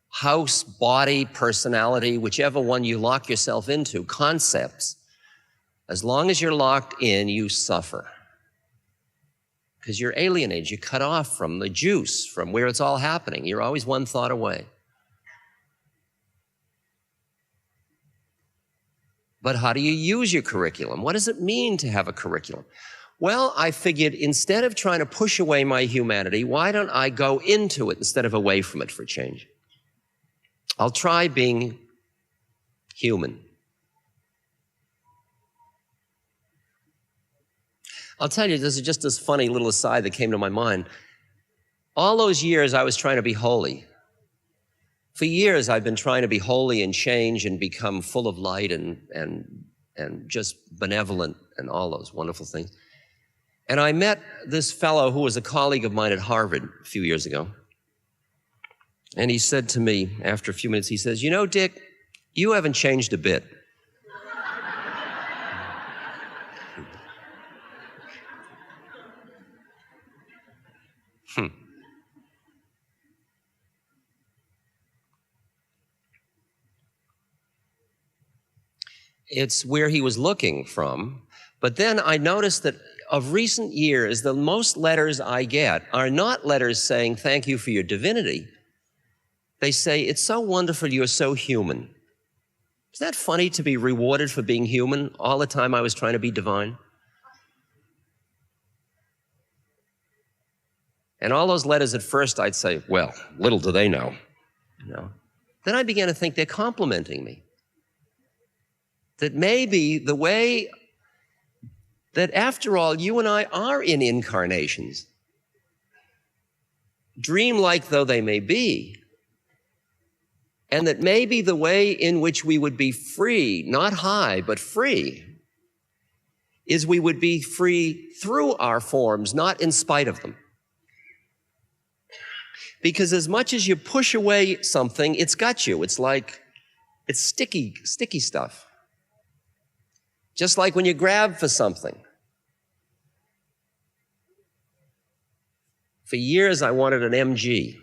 house, body, personality, whichever one you lock yourself into, concepts, as long as you're locked in, you suffer. Because you're alienated, you're cut off from the juice, from where it's all happening. You're always one thought away. But how do you use your curriculum? What does it mean to have a curriculum? Well, I figured instead of trying to push away my humanity, why don't I go into it instead of away from it for a change? I'll try being human. I'll tell you, this is just this funny little aside that came to my mind. All those years I was trying to be holy. For years I've been trying to be holy and change and become full of light and just benevolent and all those wonderful things. And I met this fellow who was a colleague of mine at Harvard a few years ago. And he said to me after a few minutes, he says, you know, Dick, you haven't changed a bit. It's where he was looking from. But then I noticed that of recent years, the most letters I get are not letters saying, thank you for your divinity. They say, it's so wonderful, you're so human. Isn't that funny to be rewarded for being human all the time I was trying to be divine? And all those letters at first I'd say, well, little do they know. Then I began to think they're complimenting me. That maybe the way that after all, you and I are in incarnations, dreamlike though they may be, and that maybe the way in which we would be free, not high, but free, is we would be free through our forms, not in spite of them. Because as much as you push away something, it's got you. It's like, it's sticky stuff. Just like when you grab for something. For years, I wanted an MG.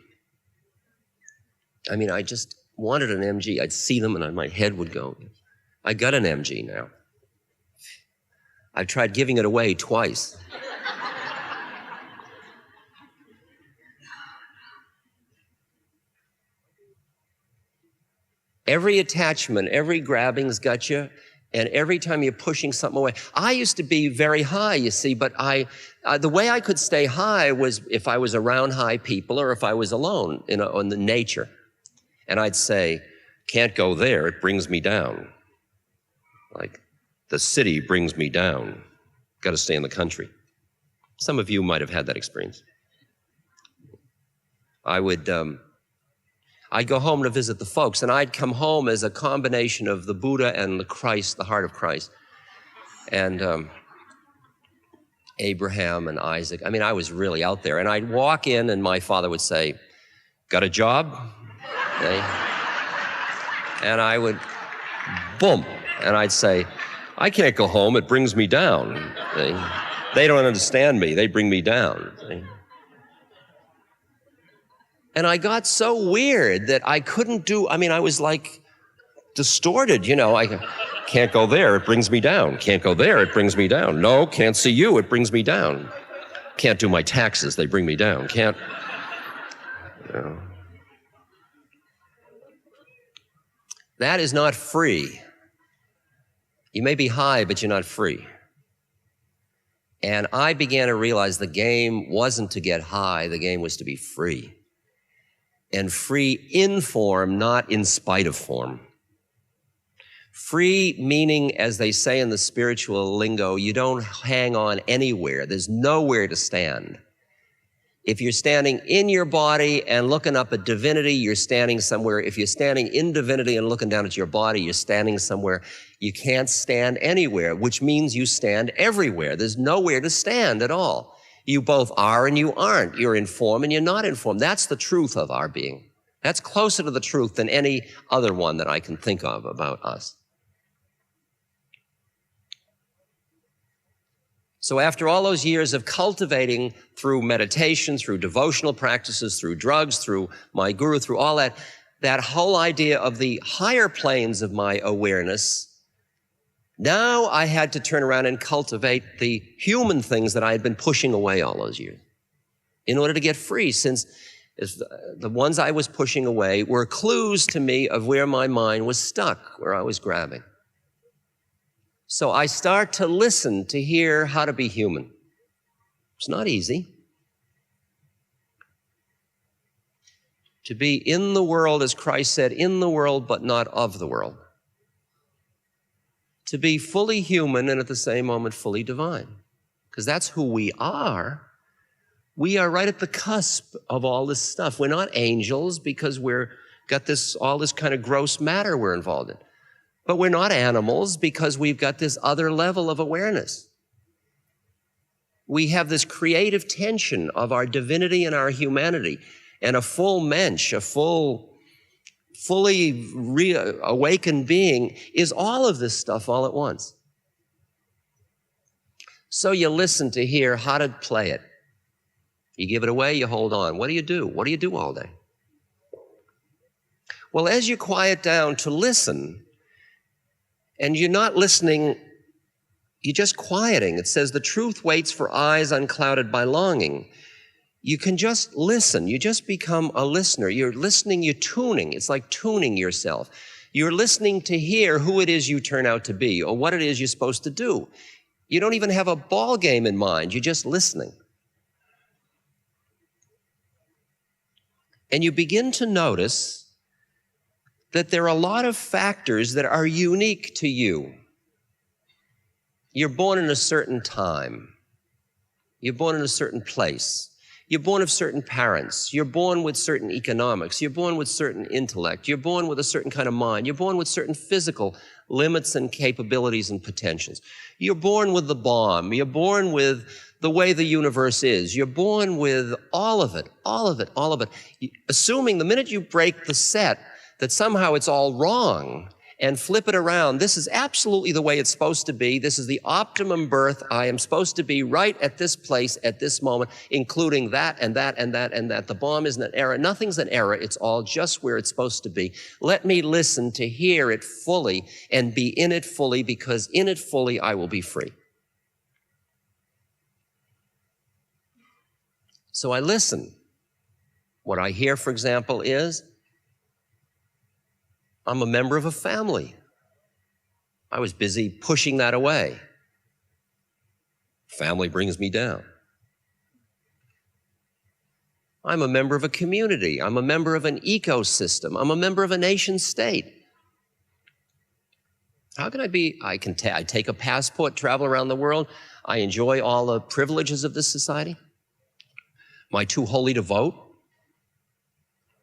I just wanted an MG. I'd see them and my head would go. I got an MG now. I've tried giving it away twice. Every attachment, every grabbing's got you, and every time you're pushing something away. I used to be very high, you see, but the way I could stay high was if I was around high people or if I was alone on the nature. And I'd say, can't go there, it brings me down. Like, the city brings me down. Got to stay in the country. Some of you might have had that experience. I'd go home to visit the folks, and I'd come home as a combination of the Buddha and the Christ, the heart of Christ, and Abraham and Isaac. I was really out there. And I'd walk in, and my father would say, got a job? Okay. And I would, boom, and I'd say, I can't go home, it brings me down. Okay. They don't understand me, they bring me down. Okay. And I got so weird that I couldn't I was like distorted, I can't go there, it brings me down. Can't go there, it brings me down. No, can't see you, it brings me down. Can't do my taxes, they bring me down. Can't, That is not free. You may be high, but you're not free. And I began to realize the game wasn't to get high, the game was to be free. And free in form, not in spite of form. Free meaning, as they say in the spiritual lingo, you don't hang on anywhere. There's nowhere to stand. If you're standing in your body and looking up at divinity, you're standing somewhere. If you're standing in divinity and looking down at your body, you're standing somewhere. You can't stand anywhere, which means you stand everywhere. There's nowhere to stand at all. You both are and you aren't. You're in form and you're not in form. That's the truth of our being. That's closer to the truth than any other one that I can think of about us. So after all those years of cultivating through meditation, through devotional practices, through drugs, through my guru, through all that, that whole idea of the higher planes of my awareness, now I had to turn around and cultivate the human things that I had been pushing away all those years in order to get free, since the ones I was pushing away were clues to me of where my mind was stuck, where I was grabbing. So I start to listen to hear how to be human. It's not easy. To be in the world, as Christ said, in the world but not of the world. To be fully human and at the same moment fully divine. Because that's who we are. We are right at the cusp of all this stuff. We're not angels because we're got all this kind of gross matter we're involved in. But we're not animals because we've got this other level of awareness. We have this creative tension of our divinity and our humanity, and a full mensch, a fully awakened being is all of this stuff all at once. So you listen to hear how to play it. You give it away, you hold on. What do you do? What do you do all day? Well, as you quiet down to listen, and you're not listening, you're just quieting. It says the truth waits for eyes unclouded by longing. You can just listen. You just become a listener. You're listening, you're tuning. It's like tuning yourself. You're listening to hear who it is you turn out to be or what it is you're supposed to do. You don't even have a ball game in mind. You're just listening. And you begin to notice that there are a lot of factors that are unique to you. You're born in a certain time. You're born in a certain place. You're born of certain parents. You're born with certain economics. You're born with certain intellect. You're born with a certain kind of mind. You're born with certain physical limits and capabilities and potentials. You're born with the bomb. You're born with the way the universe is. You're born with all of it, all of it, all of it. Assuming the minute you break the set that somehow it's all wrong and flip it around, this is absolutely the way it's supposed to be. This is the optimum birth. I am supposed to be right at this place at this moment, including that and that and that and that. The bomb isn't an error. Nothing's an error. It's all just where it's supposed to be. Let me listen to hear it fully and be in it fully, because in it fully I will be free. So I listen. What I hear, for example, is I'm a member of a family. I was busy pushing that away. Family brings me down. I'm a member of a community. I'm a member of an ecosystem. I'm a member of a nation state. How can I be? I take a passport, travel around the world. I enjoy all the privileges of this society. Am I too holy to vote?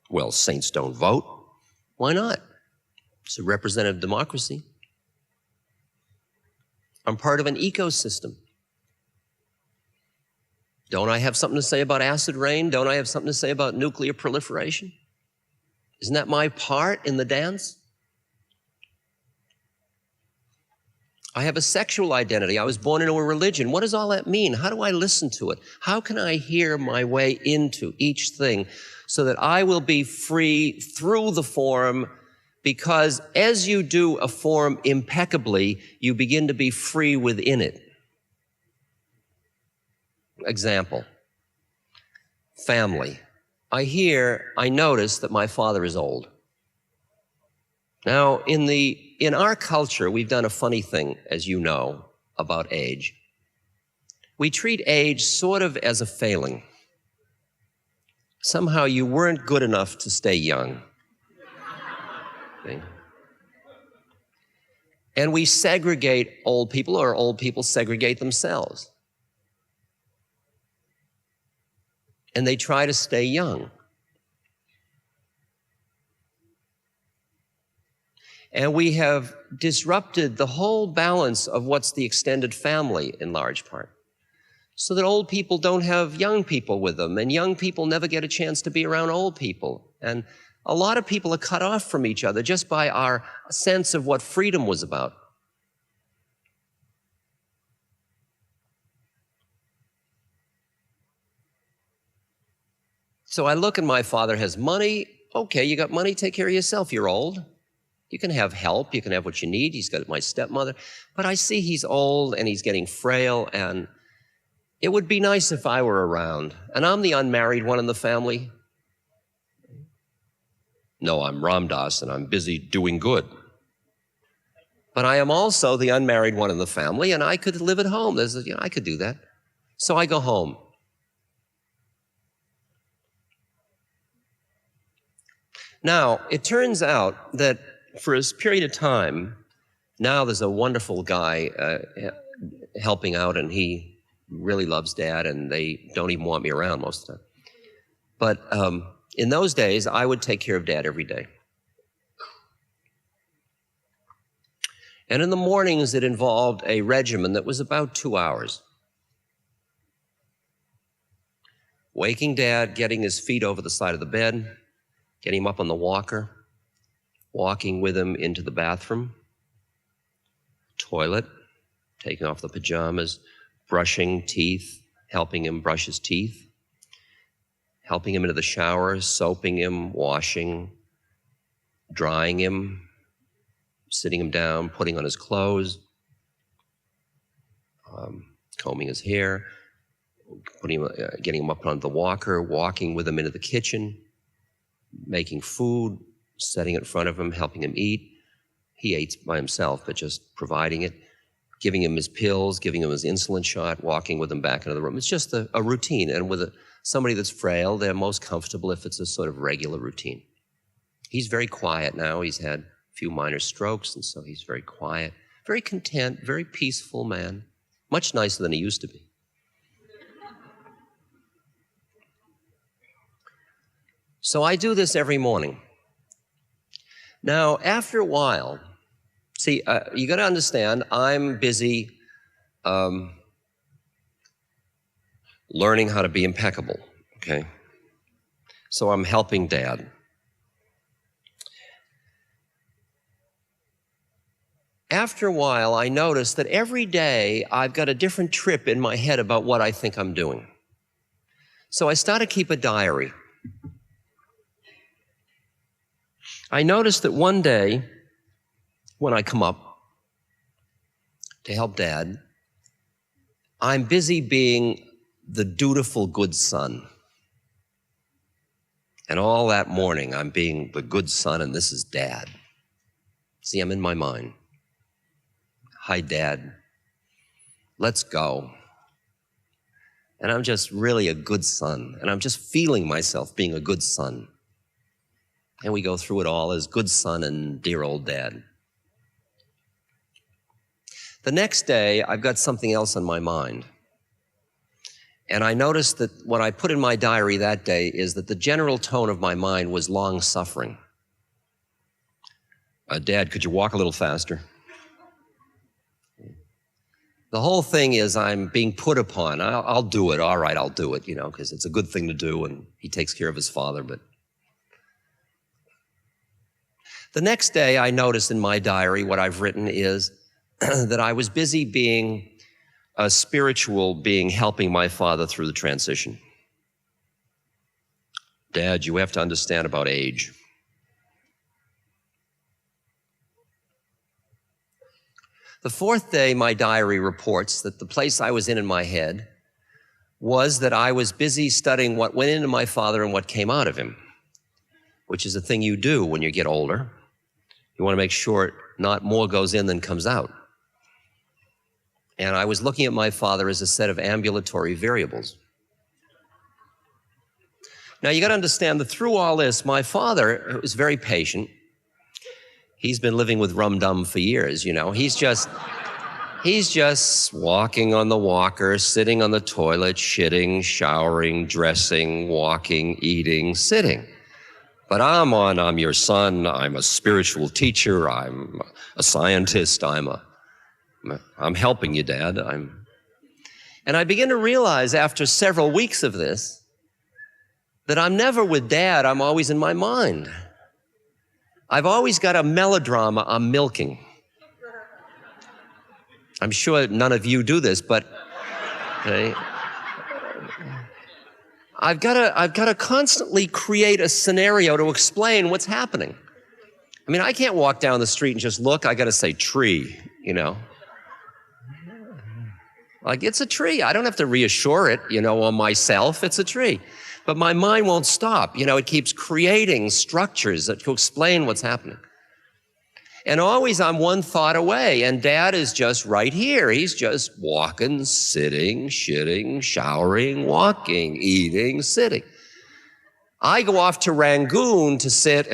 Well, saints don't vote. Why not? It's a representative democracy. I'm part of an ecosystem. Don't I have something to say about acid rain? Don't I have something to say about nuclear proliferation? Isn't that my part in the dance? I have a sexual identity. I was born into a religion. What does all that mean? How do I listen to it? How can I hear my way into each thing so that I will be free through the form? Because as you do a form impeccably, you begin to be free within it. Example, family. I notice that my father is old. Now, in our culture, we've done a funny thing, as you know, about age. We treat age sort of as a failing. Somehow you weren't good enough to stay young. Okay. And we segregate old people, or old people segregate themselves. And they try to stay young. And we have disrupted the whole balance of what's the extended family in large part, so that old people don't have young people with them, and young people never get a chance to be around old people. And a lot of people are cut off from each other just by our sense of what freedom was about. So I look and my father has money. Okay, you got money, take care of yourself. You're old. You can have help. You can have what you need. He's got my stepmother. But I see he's old and he's getting frail, and it would be nice if I were around. And I'm the unmarried one in the family. No, I'm Ramdas and I'm busy doing good. But I am also the unmarried one in the family, and I could live at home. I could do that. So I go home. Now, it turns out that for a period of time, now there's a wonderful guy helping out, and he really loves Dad, and they don't even want me around most of the time. But in those days, I would take care of Dad every day. And in the mornings, it involved a regimen that was about 2 hours. Waking Dad, getting his feet over the side of the bed, getting him up on the walker, walking with him into the bathroom, toilet, taking off the pajamas, brushing teeth, helping him brush his teeth, helping him into the shower, soaping him, washing, drying him, sitting him down, putting on his clothes, combing his hair, getting him up on the walker, walking with him into the kitchen, making food, setting it in front of him, helping him eat. He ate by himself, but just providing it, giving him his pills, giving him his insulin shot, walking with him back into the room. It's just a routine. And with somebody that's frail, they're most comfortable if it's a sort of regular routine. He's very quiet now. He's had a few minor strokes, and so he's very quiet, very content, very peaceful man, much nicer than he used to be. So I do this every morning. Now, after a while, see, you got to understand, I'm busy learning how to be impeccable, okay? So I'm helping Dad. After a while, I noticed that every day I've got a different trip in my head about what I think I'm doing. So I started to keep a diary. I noticed that one day, when I come up to help Dad, I'm busy being the dutiful good son. And all that morning, I'm being the good son, and this is Dad. See, I'm in my mind. Hi, Dad. Let's go. And I'm just really a good son, and I'm just feeling myself being a good son. And we go through it all as good son and dear old Dad. The next day, I've got something else on my mind. And I noticed that what I put in my diary that day is that the general tone of my mind was long-suffering. Dad, could you walk a little faster? The whole thing is I'm being put upon. I'll do it. All right, I'll do it, because it's a good thing to do, and he takes care of his father. But the next day, I noticed in my diary what I've written is that I was busy being a spiritual being, helping my father through the transition. Dad, you have to understand about age. The fourth day, my diary reports that the place I was in my head was that I was busy studying what went into my father and what came out of him, which is a thing you do when you get older. You want to make sure not more goes in than comes out. And I was looking at my father as a set of ambulatory variables. Now, you got to understand that through all this, my father was very patient. He's been living with rum-dum for years, He's just walking on the walker, sitting on the toilet, shitting, showering, dressing, walking, eating, sitting. But I'm your son, I'm a spiritual teacher, I'm a scientist, I'm helping you, Dad. And I begin to realize after several weeks of this that I'm never with Dad, I'm always in my mind. I've always got a melodrama I'm milking. I'm sure none of you do this, but okay, I've got to constantly create a scenario to explain what's happening. I mean, I can't walk down the street and just look. I got to say tree, Like, it's a tree. I don't have to reassure it, on myself. It's a tree. But my mind won't stop. It keeps creating structures to explain what's happening. And always I'm one thought away, and Dad is just right here. He's just walking, sitting, shitting, showering, walking, eating, sitting. I go off to Rangoon to sit,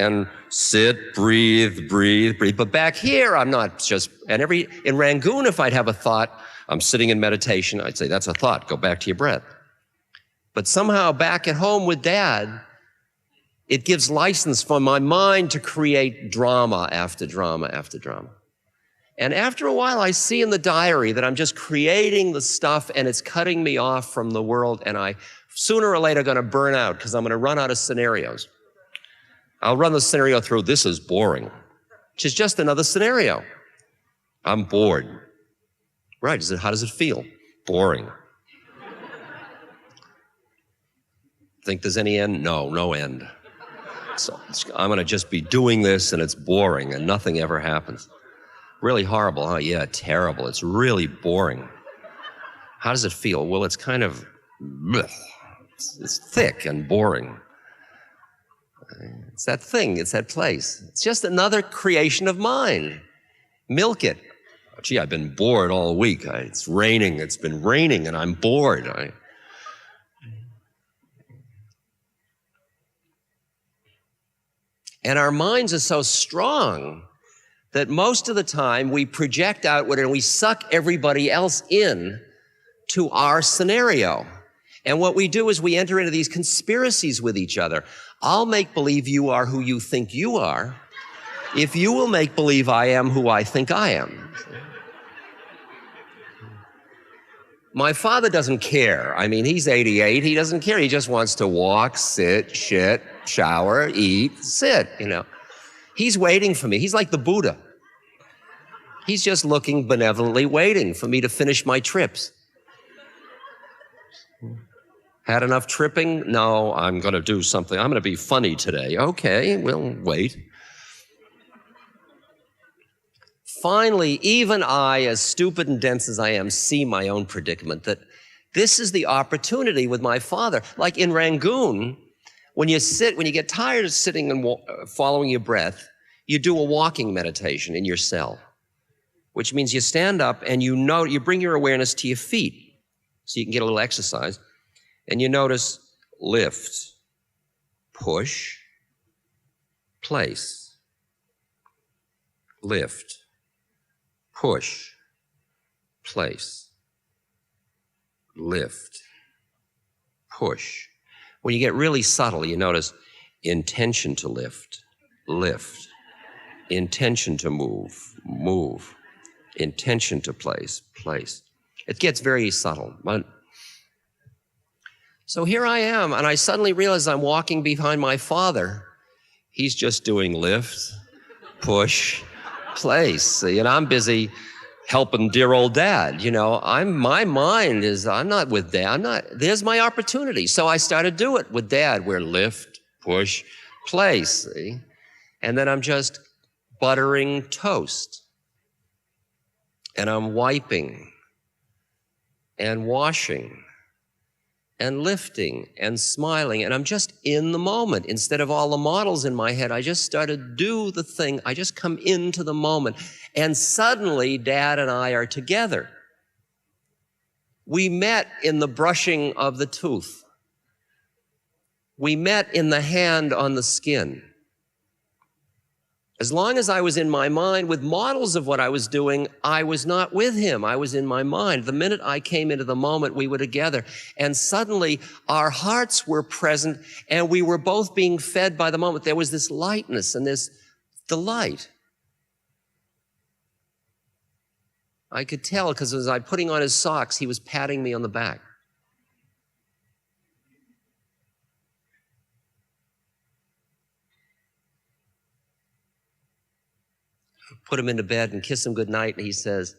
breathe. But back here, I'm not just, in Rangoon, if I'd have a thought, I'm sitting in meditation, I'd say, that's a thought, go back to your breath. But somehow back at home with Dad, it gives license for my mind to create drama after drama after drama. And after a while, I see in the diary that I'm just creating the stuff and it's cutting me off from the world, and I, sooner or later, going to burn out because I'm going to run out of scenarios. I'll run the scenario through, this is boring, which is just another scenario. I'm bored. Right, how does it feel? Boring. Think there's any end? No end. So I'm going to just be doing this, and it's boring, and nothing ever happens. Really horrible, huh? Yeah, terrible. It's really boring. How does it feel? Well, it's kind of, bleh. It's thick and boring. It's that thing, it's that place. It's just another creation of mine. Milk it. Oh, gee, I've been bored all week. It's raining, it's been raining, and I'm bored. And our minds are so strong that most of the time we project outward and we suck everybody else in to our scenario. And what we do is we enter into these conspiracies with each other. I'll make believe you are who you think you are, if you will make believe I am who I think I am. My father doesn't care. I mean, he's 88. He doesn't care. He just wants to walk, sit, shit, shower, eat, sit, you know. He's waiting for me. He's like the Buddha. He's just looking benevolently, waiting for me to finish my trips. Had enough tripping? No, I'm going to do something. I'm going to be funny today. Okay, we'll wait. Finally, even I, as stupid and dense as I am, see my own predicament, that this is the opportunity with my father. Like in Rangoon, when you get tired of sitting and following your breath, you do a walking meditation in your cell, which means you stand up and you bring your awareness to your feet so you can get a little exercise, and you notice lift, push, place, lift, push, place, lift, push. When you get really subtle, you notice intention to lift, lift, intention to move, move, intention to place, place. It gets very subtle. So here I am, and I suddenly realize I'm walking behind my father. He's just doing lift, push, place. You know, I'm busy helping dear old dad. You know, I'm not with dad. There's my opportunity. So I started to do it with dad, where lift, push, place, see? And then I'm just buttering toast. And I'm wiping and washing and lifting and smiling, and I'm just in the moment. Instead of all the models in my head, I just started to do the thing. I just come into the moment, and suddenly Dad and I are together. We met in the brushing of the tooth. We met in the hand on the skin. As long as I was in my mind with models of what I was doing, I was not with him. I was in my mind. The minute I came into the moment, we were together. And suddenly, our hearts were present, and we were both being fed by the moment. There was this lightness and this delight. I could tell, because as I was putting on his socks, he was patting me on the back. Put him into bed and kiss him goodnight, and he says,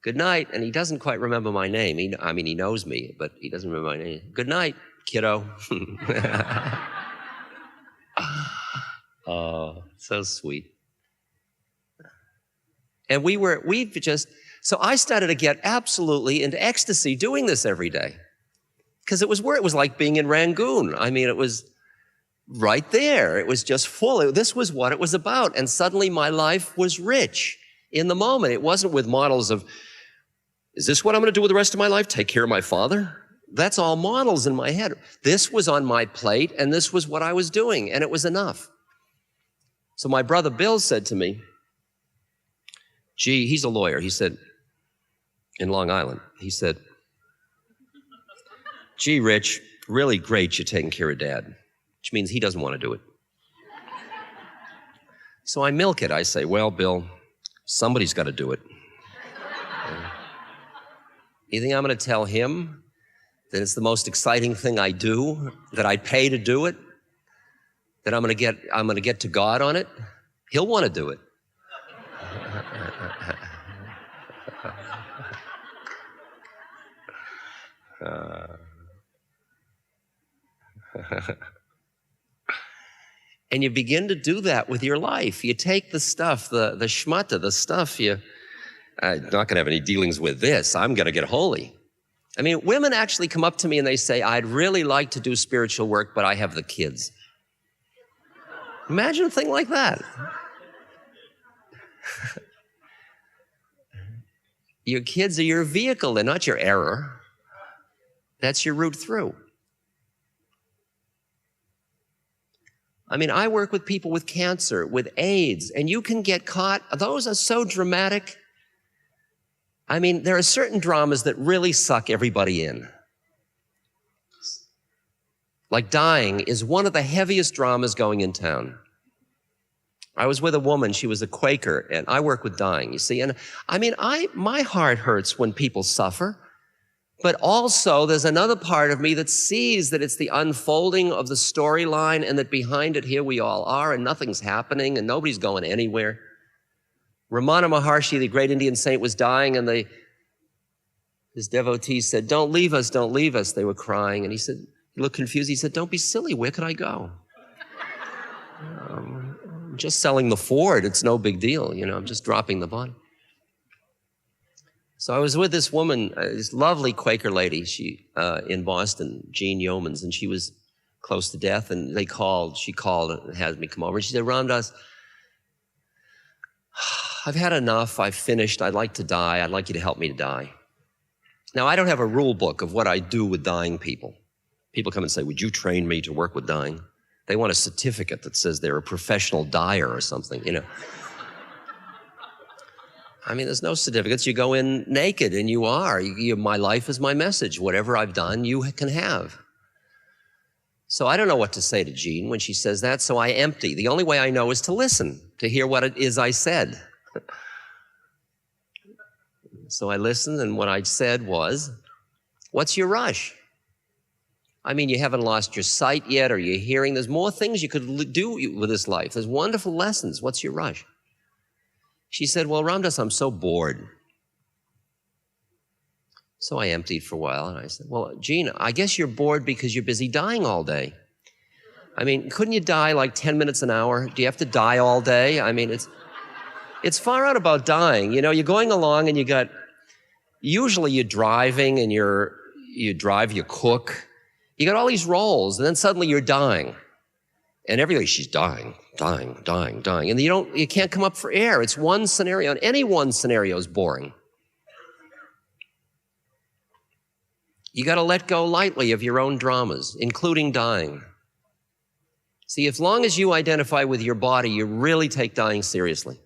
good night, and he doesn't quite remember my name. He knows me, but he doesn't remember my name. Good night, kiddo. Oh, so sweet. And so I started to get absolutely into ecstasy doing this every day. Because it was like being in Rangoon. I mean, it was right there. It was just full. This was what it was about. And suddenly my life was rich in the moment. It wasn't with models of, is this what I'm going to do with the rest of my life? Take care of my father? That's all models in my head. This was on my plate, and this was what I was doing, and it was enough. So my brother Bill said to me, gee, he's a lawyer. He said, in Long Island, he said, gee, Rich, really great you're taking care of Dad. Which means he doesn't want to do it. So I milk it. I say, well, Bill, somebody's got to do it. You think I'm going to tell him that it's the most exciting thing I do, that I pay to do it, that I'm going to get to God on it? He'll want to do it. And you begin to do that with your life. You take the stuff, the schmutta, the stuff I'm not going to have any dealings with this. I'm going to get holy. I mean, women actually come up to me and they say, I'd really like to do spiritual work, but I have the kids. Imagine a thing like that. Your kids are your vehicle. They're not your error. That's your route through. I mean, I work with people with cancer, with AIDS, and you can get caught. Those are so dramatic. I mean, there are certain dramas that really suck everybody in. Like dying is one of the heaviest dramas going in town. I was with a woman, she was a Quaker, and I work with dying, you see. And I mean, my heart hurts when people suffer, but also there's another part of me that sees that it's the unfolding of the storyline and that behind it, here we all are, and nothing's happening, and nobody's going anywhere. Ramana Maharshi, the great Indian saint, was dying, and his devotees said, don't leave us, don't leave us. They were crying, and he looked confused. He said, don't be silly, where could I go? I'm just selling the Ford, it's no big deal, you know, I'm just dropping the body. So I was with this woman, this lovely Quaker lady, in Boston, Jean Yeomans, and she was close to death, and she called and had me come over, and she said, Ramdas, I've had enough, I've finished, I'd like to die, I'd like you to help me to die. Now, I don't have a rule book of what I do with dying people. People come and say, would you train me to work with dying? They want a certificate that says they're a professional dyer or something, you know. I mean, there's no certificates. You go in naked and you are. My life is my message. Whatever I've done, you can have. So I don't know what to say to Jean when she says that, so I empty. The only way I know is to listen, to hear what it is I said. So I listened, and what I said was, what's your rush? I mean, you haven't lost your sight yet, or your hearing. There's more things you could do with this life. There's wonderful lessons. What's your rush? She said, well, Ramdas, I'm so bored. So I emptied for a while, and I said, well, Jean, I guess you're bored because you're busy dying all day. I mean, couldn't you die like 10 minutes an hour? Do you have to die all day? I mean, it's far out about dying. You know, you're going along and usually you're driving and you drive, you cook. You got all these roles, and then suddenly you're dying. And everybody, she's dying. And you can't come up for air. It's one scenario, and any one scenario is boring. You got to let go lightly of your own dramas, including dying. See, as long as you identify with your body, you really take dying seriously.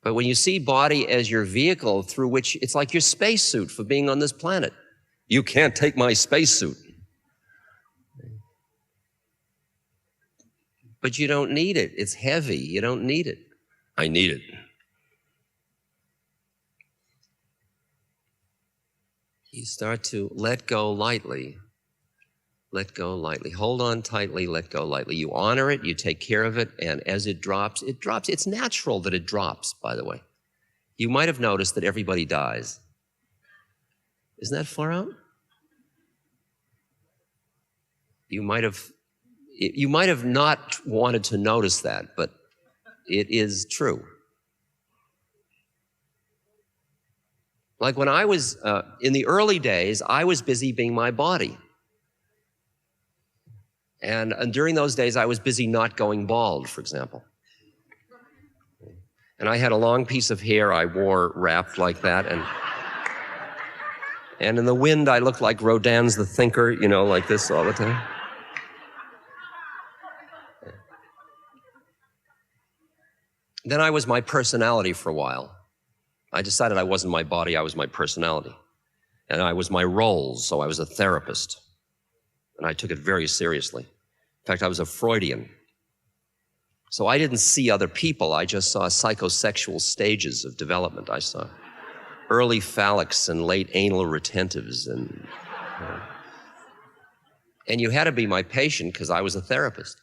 But when you see body as your vehicle through which, it's like your spacesuit for being on this planet. You can't take my spacesuit. But you don't need it. It's heavy. You don't need it. I need it. You start to let go lightly. Let go lightly. Hold on tightly, let go lightly. You honor it, you take care of it, and as it drops, it drops. It's natural that it drops, by the way. You might have noticed that everybody dies. Isn't that far out? You might have not wanted to notice that, but it is true. Like when I was, in the early days, I was busy being my body. And during those days, I was busy not going bald, for example. And I had a long piece of hair I wore wrapped like that, and in the wind, I looked like Rodin's The Thinker, you know, like this all the time. Then I was my personality for a while. I decided I wasn't my body, I was my personality. And I was my roles, so I was a therapist. And I took it very seriously. In fact, I was a Freudian. So I didn't see other people, I just saw psychosexual stages of development. I saw early phallics and late anal retentives. And you had to be my patient because I was a therapist.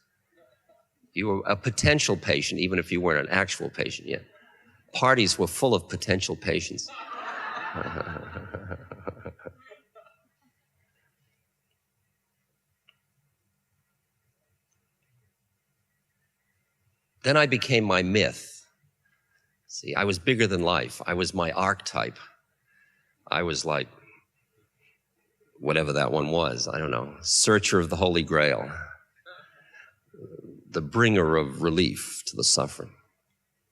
You were a potential patient, even if you weren't an actual patient yet. Parties were full of potential patients. Then I became my myth. See, I was bigger than life. I was my archetype. I was like, whatever that one was, I don't know, searcher of the Holy Grail, the bringer of relief to the suffering.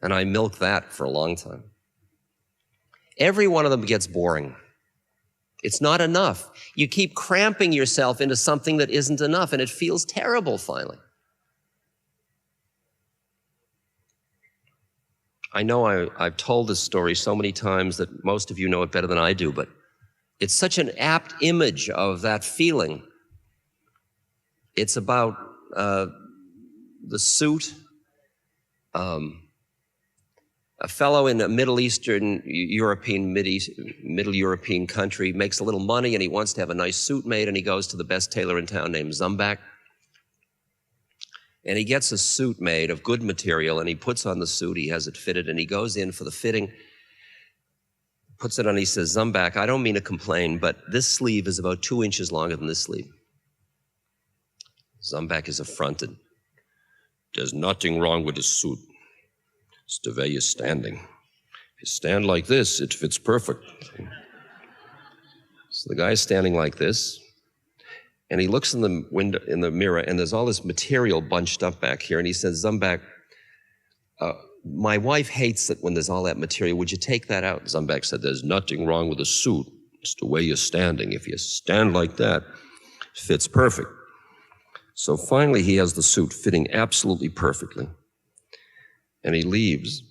And I milked that for a long time. Every one of them gets boring. It's not enough. You keep cramping yourself into something that isn't enough, and it feels terrible finally. I know I've told this story so many times that most of you know it better than I do, but it's such an apt image of that feeling. It's about the suit. A fellow in a Middle European country makes a little money and he wants to have a nice suit made, and he goes to the best tailor in town named Zumbach. And he gets a suit made of good material, and he puts on the suit, he has it fitted, and he goes in for the fitting, puts it on, he says, Zumbach, I don't mean to complain, but this sleeve is about 2 inches longer than this sleeve. Zumbach is affronted. There's nothing wrong with this suit. It's the way you're standing. If you stand like this, it fits perfect. So the guy's standing like this, and he looks in the window, in the mirror, and there's all this material bunched up back here, and he says, Zumbach, my wife hates it when there's all that material. Would you take that out? Zumbach said, there's nothing wrong with the suit. It's the way you're standing. If you stand like that, it fits perfect. So finally, he has the suit fitting absolutely perfectly. And he leaves,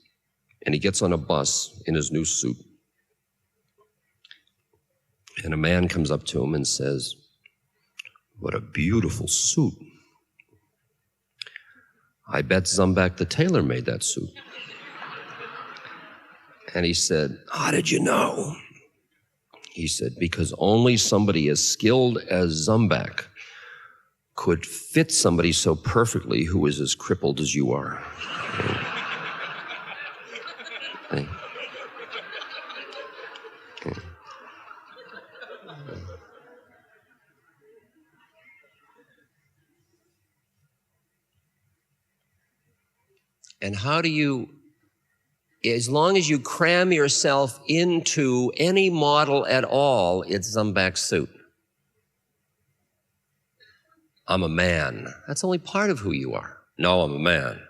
and he gets on a bus in his new suit. And a man comes up to him and says, what a beautiful suit. I bet Zumbach the tailor made that suit. And he said, how did you know? He said, because only somebody as skilled as Zumbach could fit somebody so perfectly who is as crippled as you are. Okay. Okay. And how do you, as long as you cram yourself into any model at all, it's Zumbach's suit. I'm a man. That's only part of who you are. No, I'm a man.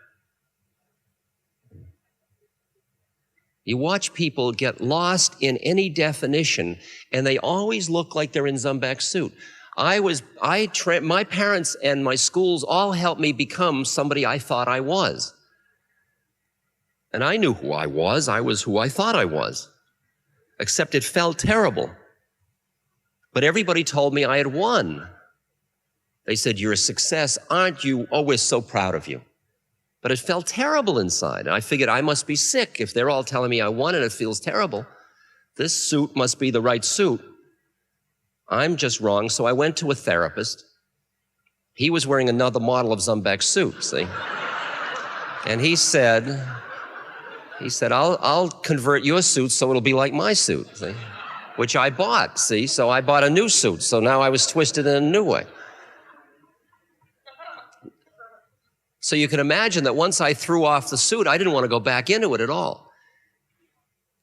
You watch people get lost in any definition, and they always look like they're in Zumbach's suit. My parents and my schools all helped me become somebody I thought I was. And I knew who I was. I was who I thought I was. Except it felt terrible. But everybody told me I had won. They said, you're a success, aren't you? Oh, we're so proud of you. But it felt terrible inside. And I figured I must be sick if they're all telling me I won and it feels terrible. This suit must be the right suit. I'm just wrong, so I went to a therapist. He was wearing another model of Zumbach's suit, see? And he said, I'll convert your suit so it'll be like my suit, see? Which I bought, see? So I bought a new suit, so now I was twisted in a new way. So you can imagine that once I threw off the suit, I didn't want to go back into it at all.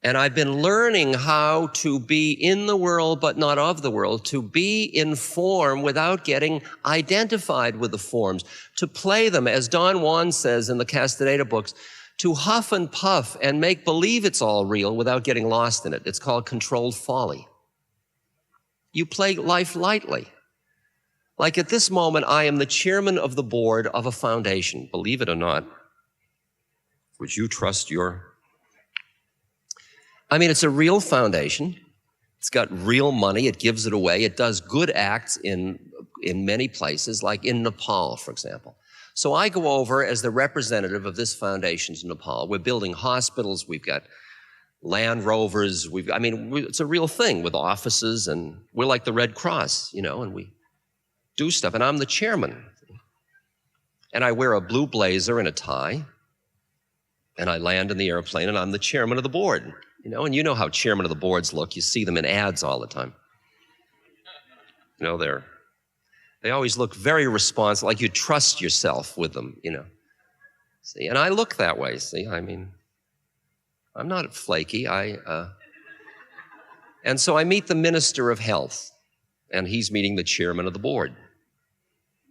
And I've been learning how to be in the world but not of the world, to be in form without getting identified with the forms, to play them, as Don Juan says in the Castaneda books, to huff and puff and make believe it's all real without getting lost in it. It's called controlled folly. You play life lightly. Like at this moment, I am the chairman of the board of a foundation, believe it or not. Would you trust it's a real foundation. It's got real money. It gives it away. It does good acts in many places, like in Nepal, for example. So I go over as the representative of this foundation in Nepal. We're building hospitals. We've got Land Rovers. It's a real thing with offices, and we're like the Red Cross, and we do stuff. And I'm the chairman. And I wear a blue blazer and a tie. And I land in the airplane, and I'm the chairman of the board. And you know how chairman of the boards look. You see them in ads all the time. They always look very responsive, like you trust yourself with them, See, and I look that way, see, I mean, I'm not flaky, and so I meet the Minister of Health, and he's meeting the chairman of the board.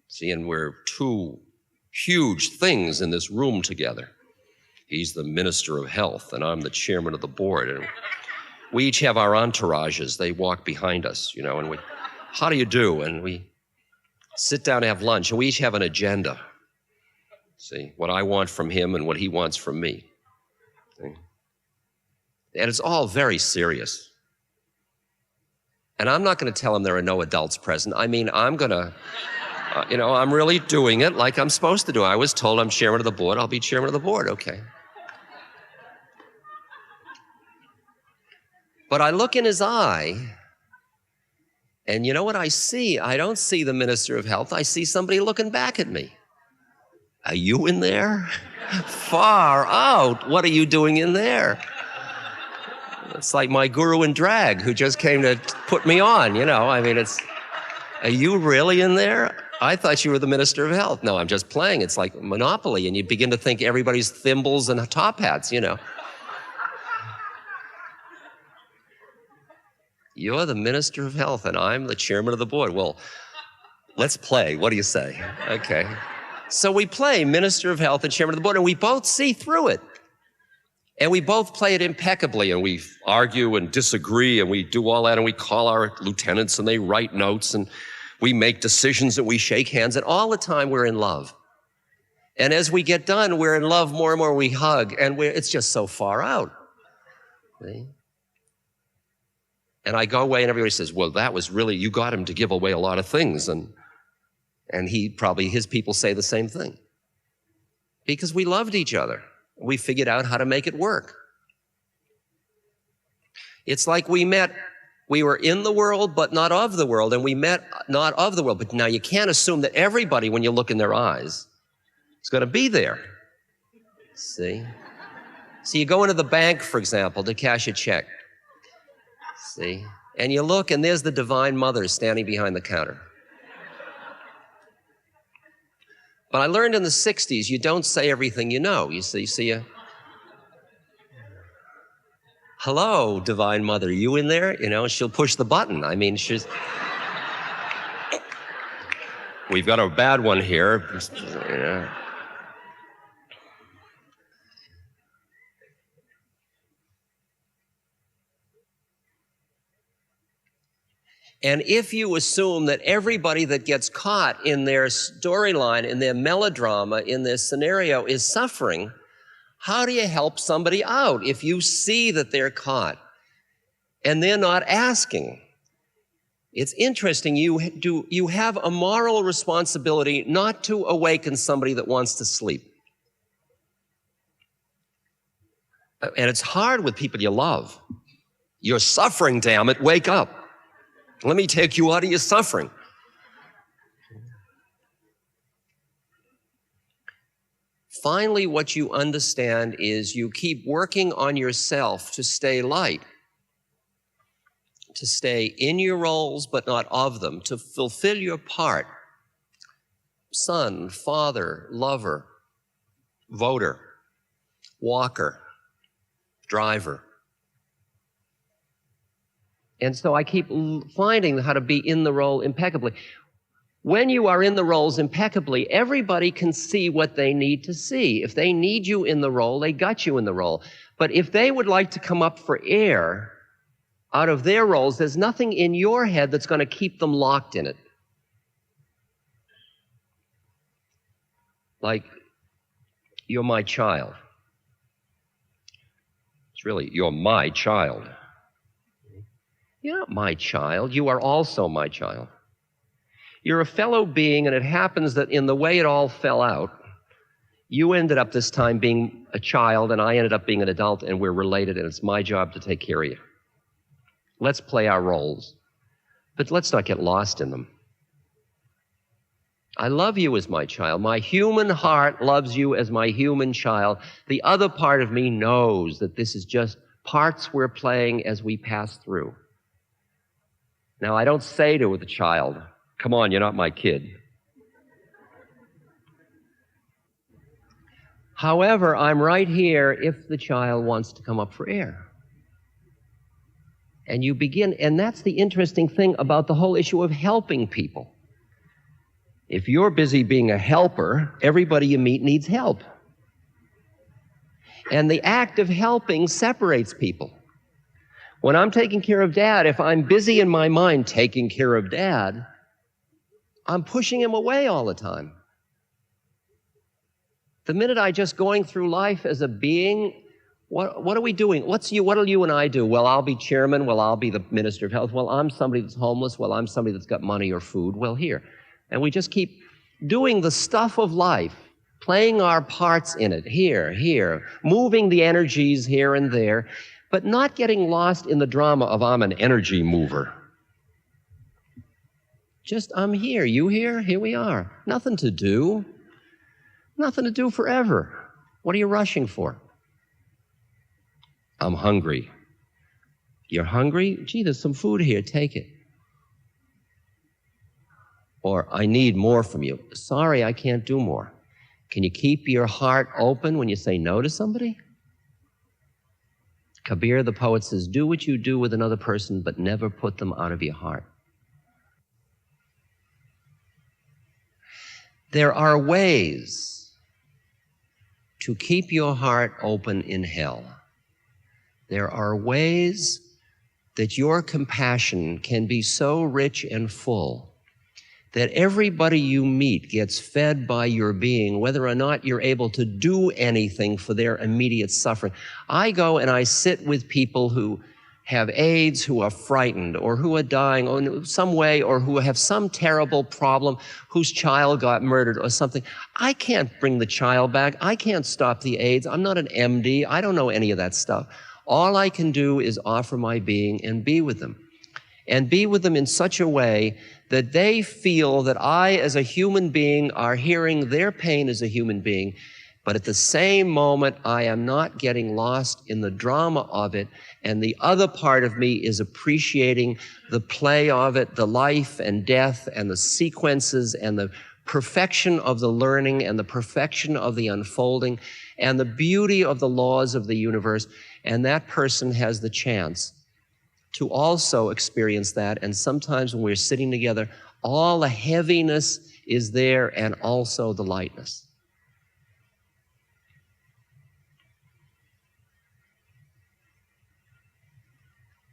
See, and we're two huge things in this room together. He's the Minister of Health, and I'm the chairman of the board, and we each have our entourages. They walk behind us, you know, and we, how do you do? And we sit down to have lunch, and we each have an agenda. See, what I want from him and what he wants from me. See? And it's all very serious. And I'm not going to tell him there are no adults present. I mean, I'm going to, you know, I'm really doing it like I'm supposed to do. I was told I'm chairman of the board. I'll be chairman of the board, okay. But I look in his eye, and you know what I see? I don't see the Minister of Health. I see somebody looking back at me. Are you in there? Far out. What are you doing in there? It's like my guru in drag who just came to put me on, you know. I mean, it's, are you really in there? I thought you were the Minister of Health. No, I'm just playing. It's like Monopoly, and you begin to think everybody's thimbles and top hats, you know. You're the Minister of Health, and I'm the chairman of the board. Well, let's play. What do you say? Okay. So we play Minister of Health and chairman of the board, and we both see through it. And we both play it impeccably, and we argue and disagree, and we do all that, and we call our lieutenants, and they write notes, and we make decisions, and we shake hands, and all the time we're in love. And as we get done, we're in love more and more. We hug, and it's just so far out. See? And I go away, and everybody says, well, that was really, you got him to give away a lot of things. And he probably, his people say the same thing. Because we loved each other. We figured out how to make it work. It's like we met, we were in the world, but not of the world, and we met not of the world. But now you can't assume that everybody, when you look in their eyes, is going to be there. See? So you go into the bank, for example, to cash a check. See? And you look, and there's the Divine Mother standing behind the counter. But I learned in the 60s, you don't say everything you know. You see, hello, Divine Mother, you in there? You know, she'll push the button. I mean, she's, we've got a bad one here. You know. And if you assume that everybody that gets caught in their storyline, in their melodrama, in their scenario is suffering, how do you help somebody out if you see that they're caught and they're not asking? It's interesting, you have a moral responsibility not to awaken somebody that wants to sleep. And it's hard with people you love. You're suffering, damn it, wake up. Let me take you out of your suffering. Finally, what you understand is you keep working on yourself to stay light, to stay in your roles but not of them, to fulfill your part. Son, father, lover, voter, walker, driver. And so I keep finding how to be in the role impeccably. When you are in the roles impeccably, everybody can see what they need to see. If they need you in the role, they got you in the role. But if they would like to come up for air out of their roles, there's nothing in your head that's going to keep them locked in it. Like, you're my child. It's really, you're my child. You're not my child. You are also my child. You're a fellow being, and it happens that in the way it all fell out, you ended up this time being a child, and I ended up being an adult, and we're related, and it's my job to take care of you. Let's play our roles, but let's not get lost in them. I love you as my child. My human heart loves you as my human child. The other part of me knows that this is just parts we're playing as we pass through. Now, I don't say to the child, come on, you're not my kid. However, I'm right here if the child wants to come up for air. And you begin, and that's the interesting thing about the whole issue of helping people. If you're busy being a helper, everybody you meet needs help. And the act of helping separates people. When I'm taking care of Dad, if I'm busy in my mind taking care of Dad, I'm pushing him away all the time. The minute I just going through life as a being, what are we doing? What'll you and I do? Well, I'll be chairman. Well, I'll be the minister of health. Well, I'm somebody that's homeless. Well, I'm somebody that's got money or food. Well, here. And we just keep doing the stuff of life, playing our parts in it, here, moving the energies here and there, but not getting lost in the drama of I'm an energy mover. Just, I'm here, you here, here we are. Nothing to do. Nothing to do forever. What are you rushing for? I'm hungry. You're hungry? Gee, there's some food here, take it. Or, I need more from you. Sorry, I can't do more. Can you keep your heart open when you say no to somebody? Kabir, the poet, says, do what you do with another person, but never put them out of your heart. There are ways to keep your heart open in hell. There are ways that your compassion can be so rich and full that everybody you meet gets fed by your being, whether or not you're able to do anything for their immediate suffering. I go and I sit with people who have AIDS, who are frightened, or who are dying in some way, or who have some terrible problem, whose child got murdered or something. I can't bring the child back. I can't stop the AIDS. I'm not an MD. I don't know any of that stuff. All I can do is offer my being and be with them. And be with them in such a way that they feel that I, as a human being, are hearing their pain as a human being, but at the same moment, I am not getting lost in the drama of it, and the other part of me is appreciating the play of it, the life and death and the sequences and the perfection of the learning and the perfection of the unfolding and the beauty of the laws of the universe, and that person has the chance to also experience that. And sometimes when we're sitting together, all the heaviness is there and also the lightness.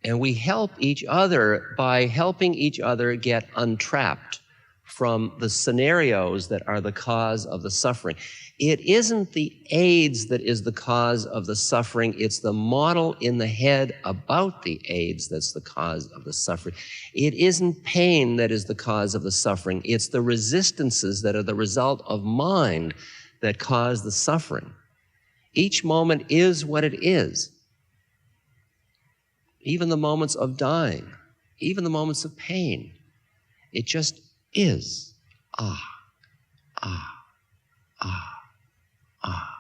And we help each other by helping each other get untrapped from the scenarios that are the cause of the suffering. It isn't the AIDS that is the cause of the suffering. It's the model in the head about the AIDS that's the cause of the suffering. It isn't pain that is the cause of the suffering. It's the resistances that are the result of mind that cause the suffering. Each moment is what it is. Even the moments of dying, even the moments of pain. It just is. Ah, ah, ah, ah.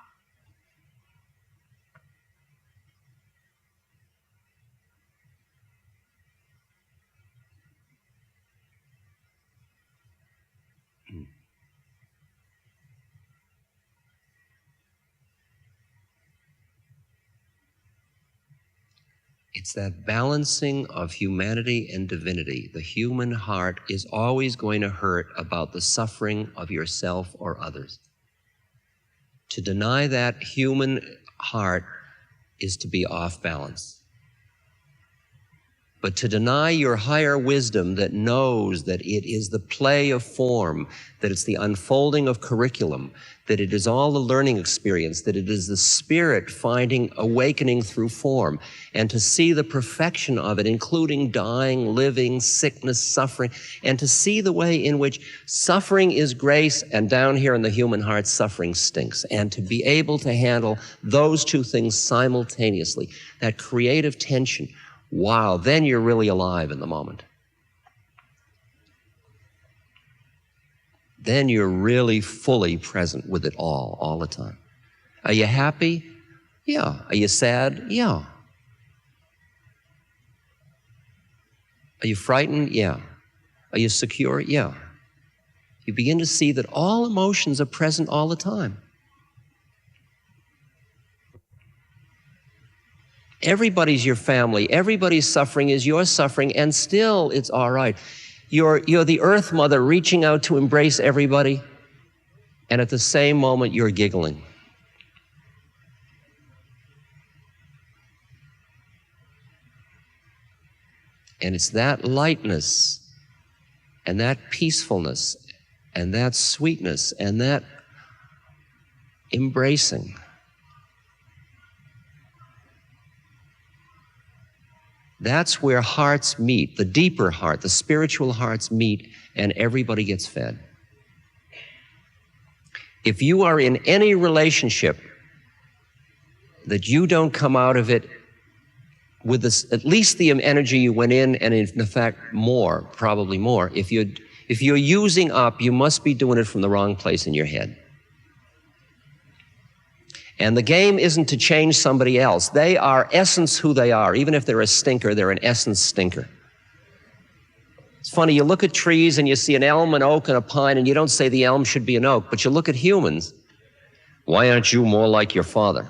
It's that balancing of humanity and divinity. The human heart is always going to hurt about the suffering of yourself or others. To deny that human heart is to be off balance. But to deny your higher wisdom that knows that it is the play of form, that it's the unfolding of curriculum, that it is all the learning experience, that it is the spirit finding awakening through form, and to see the perfection of it, including dying, living, sickness, suffering, and to see the way in which suffering is grace, and down here in the human heart, suffering stinks, and to be able to handle those two things simultaneously, that creative tension. Wow, then you're really alive in the moment. Then you're really fully present with it all the time. Are you happy? Yeah. Are you sad? Yeah. Are you frightened? Yeah. Are you secure? Yeah. You begin to see that all emotions are present all the time. Everybody's your family. Everybody's suffering is your suffering, and still it's all right. You're the Earth Mother reaching out to embrace everybody, and at the same moment you're giggling. And it's that lightness and that peacefulness and that sweetness and that embracing. That's where hearts meet, the deeper heart, the spiritual hearts meet, and everybody gets fed. If you are in any relationship that you don't come out of it with this, at least the energy you went in, and in fact more, probably more, if you're using up, you must be doing it from the wrong place in your head. And the game isn't to change somebody else. They are essence who they are. Even if they're a stinker, they're an essence stinker. It's funny, you look at trees and you see an elm, an oak, and a pine, and you don't say the elm should be an oak, but you look at humans. Why aren't you more like your father?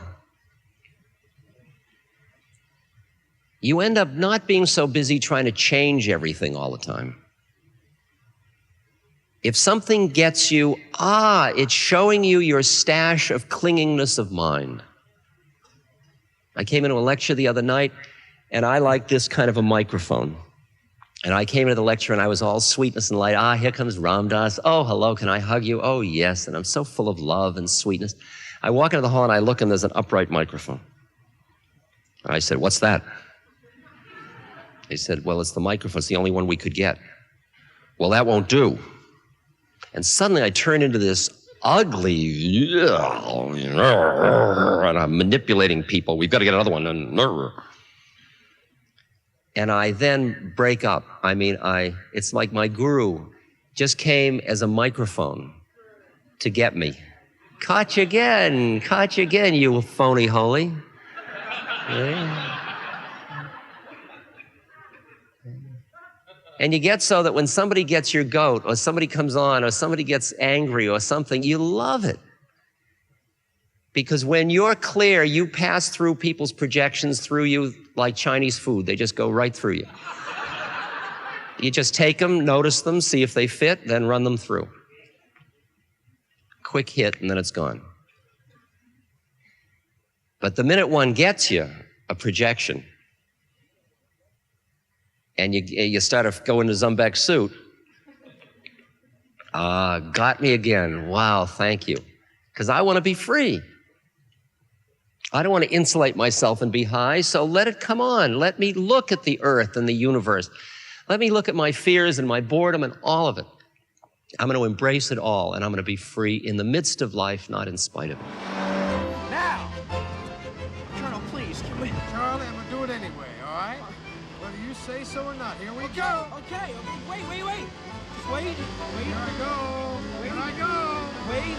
You end up not being so busy trying to change everything all the time. If something gets you, it's showing you your stash of clingingness of mind. I came into a lecture the other night, and I like this kind of a microphone. And I came into the lecture, and I was all sweetness and light. Here comes Ram Dass. Oh, hello, can I hug you? Oh, yes, and I'm so full of love and sweetness. I walk into the hall, and I look, and there's an upright microphone. I said, what's that? He said, well, it's the microphone. It's the only one we could get. Well, that won't do. And suddenly I turn into this ugly, and I'm manipulating people. We've got to get another one. And I then break up. I mean, it's like my guru just came as a microphone to get me. Caught you again, you phony holy. Yeah. And you get so that when somebody gets your goat, or somebody comes on, or somebody gets angry or something, you love it. Because when you're clear, you pass through people's projections through you like Chinese food. They just go right through you. You just take them, notice them, see if they fit, then run them through. Quick hit, and then it's gone. But the minute one gets you, a projection, and you start to go into Zumbek suit. Got me again. Wow, thank you. Because I want to be free. I don't want to insulate myself and be high, so let it come on. Let me look at the earth and the universe. Let me look at my fears and my boredom and all of it. I'm going to embrace it all, and I'm going to be free in the midst of life, not in spite of it. Now! Colonel, please, can we... Charlie, I'm going to do it anyway, all right? Whether you say so or not. Here we go. Okay. Wait. Just wait. Here I go. Here I go. Wait.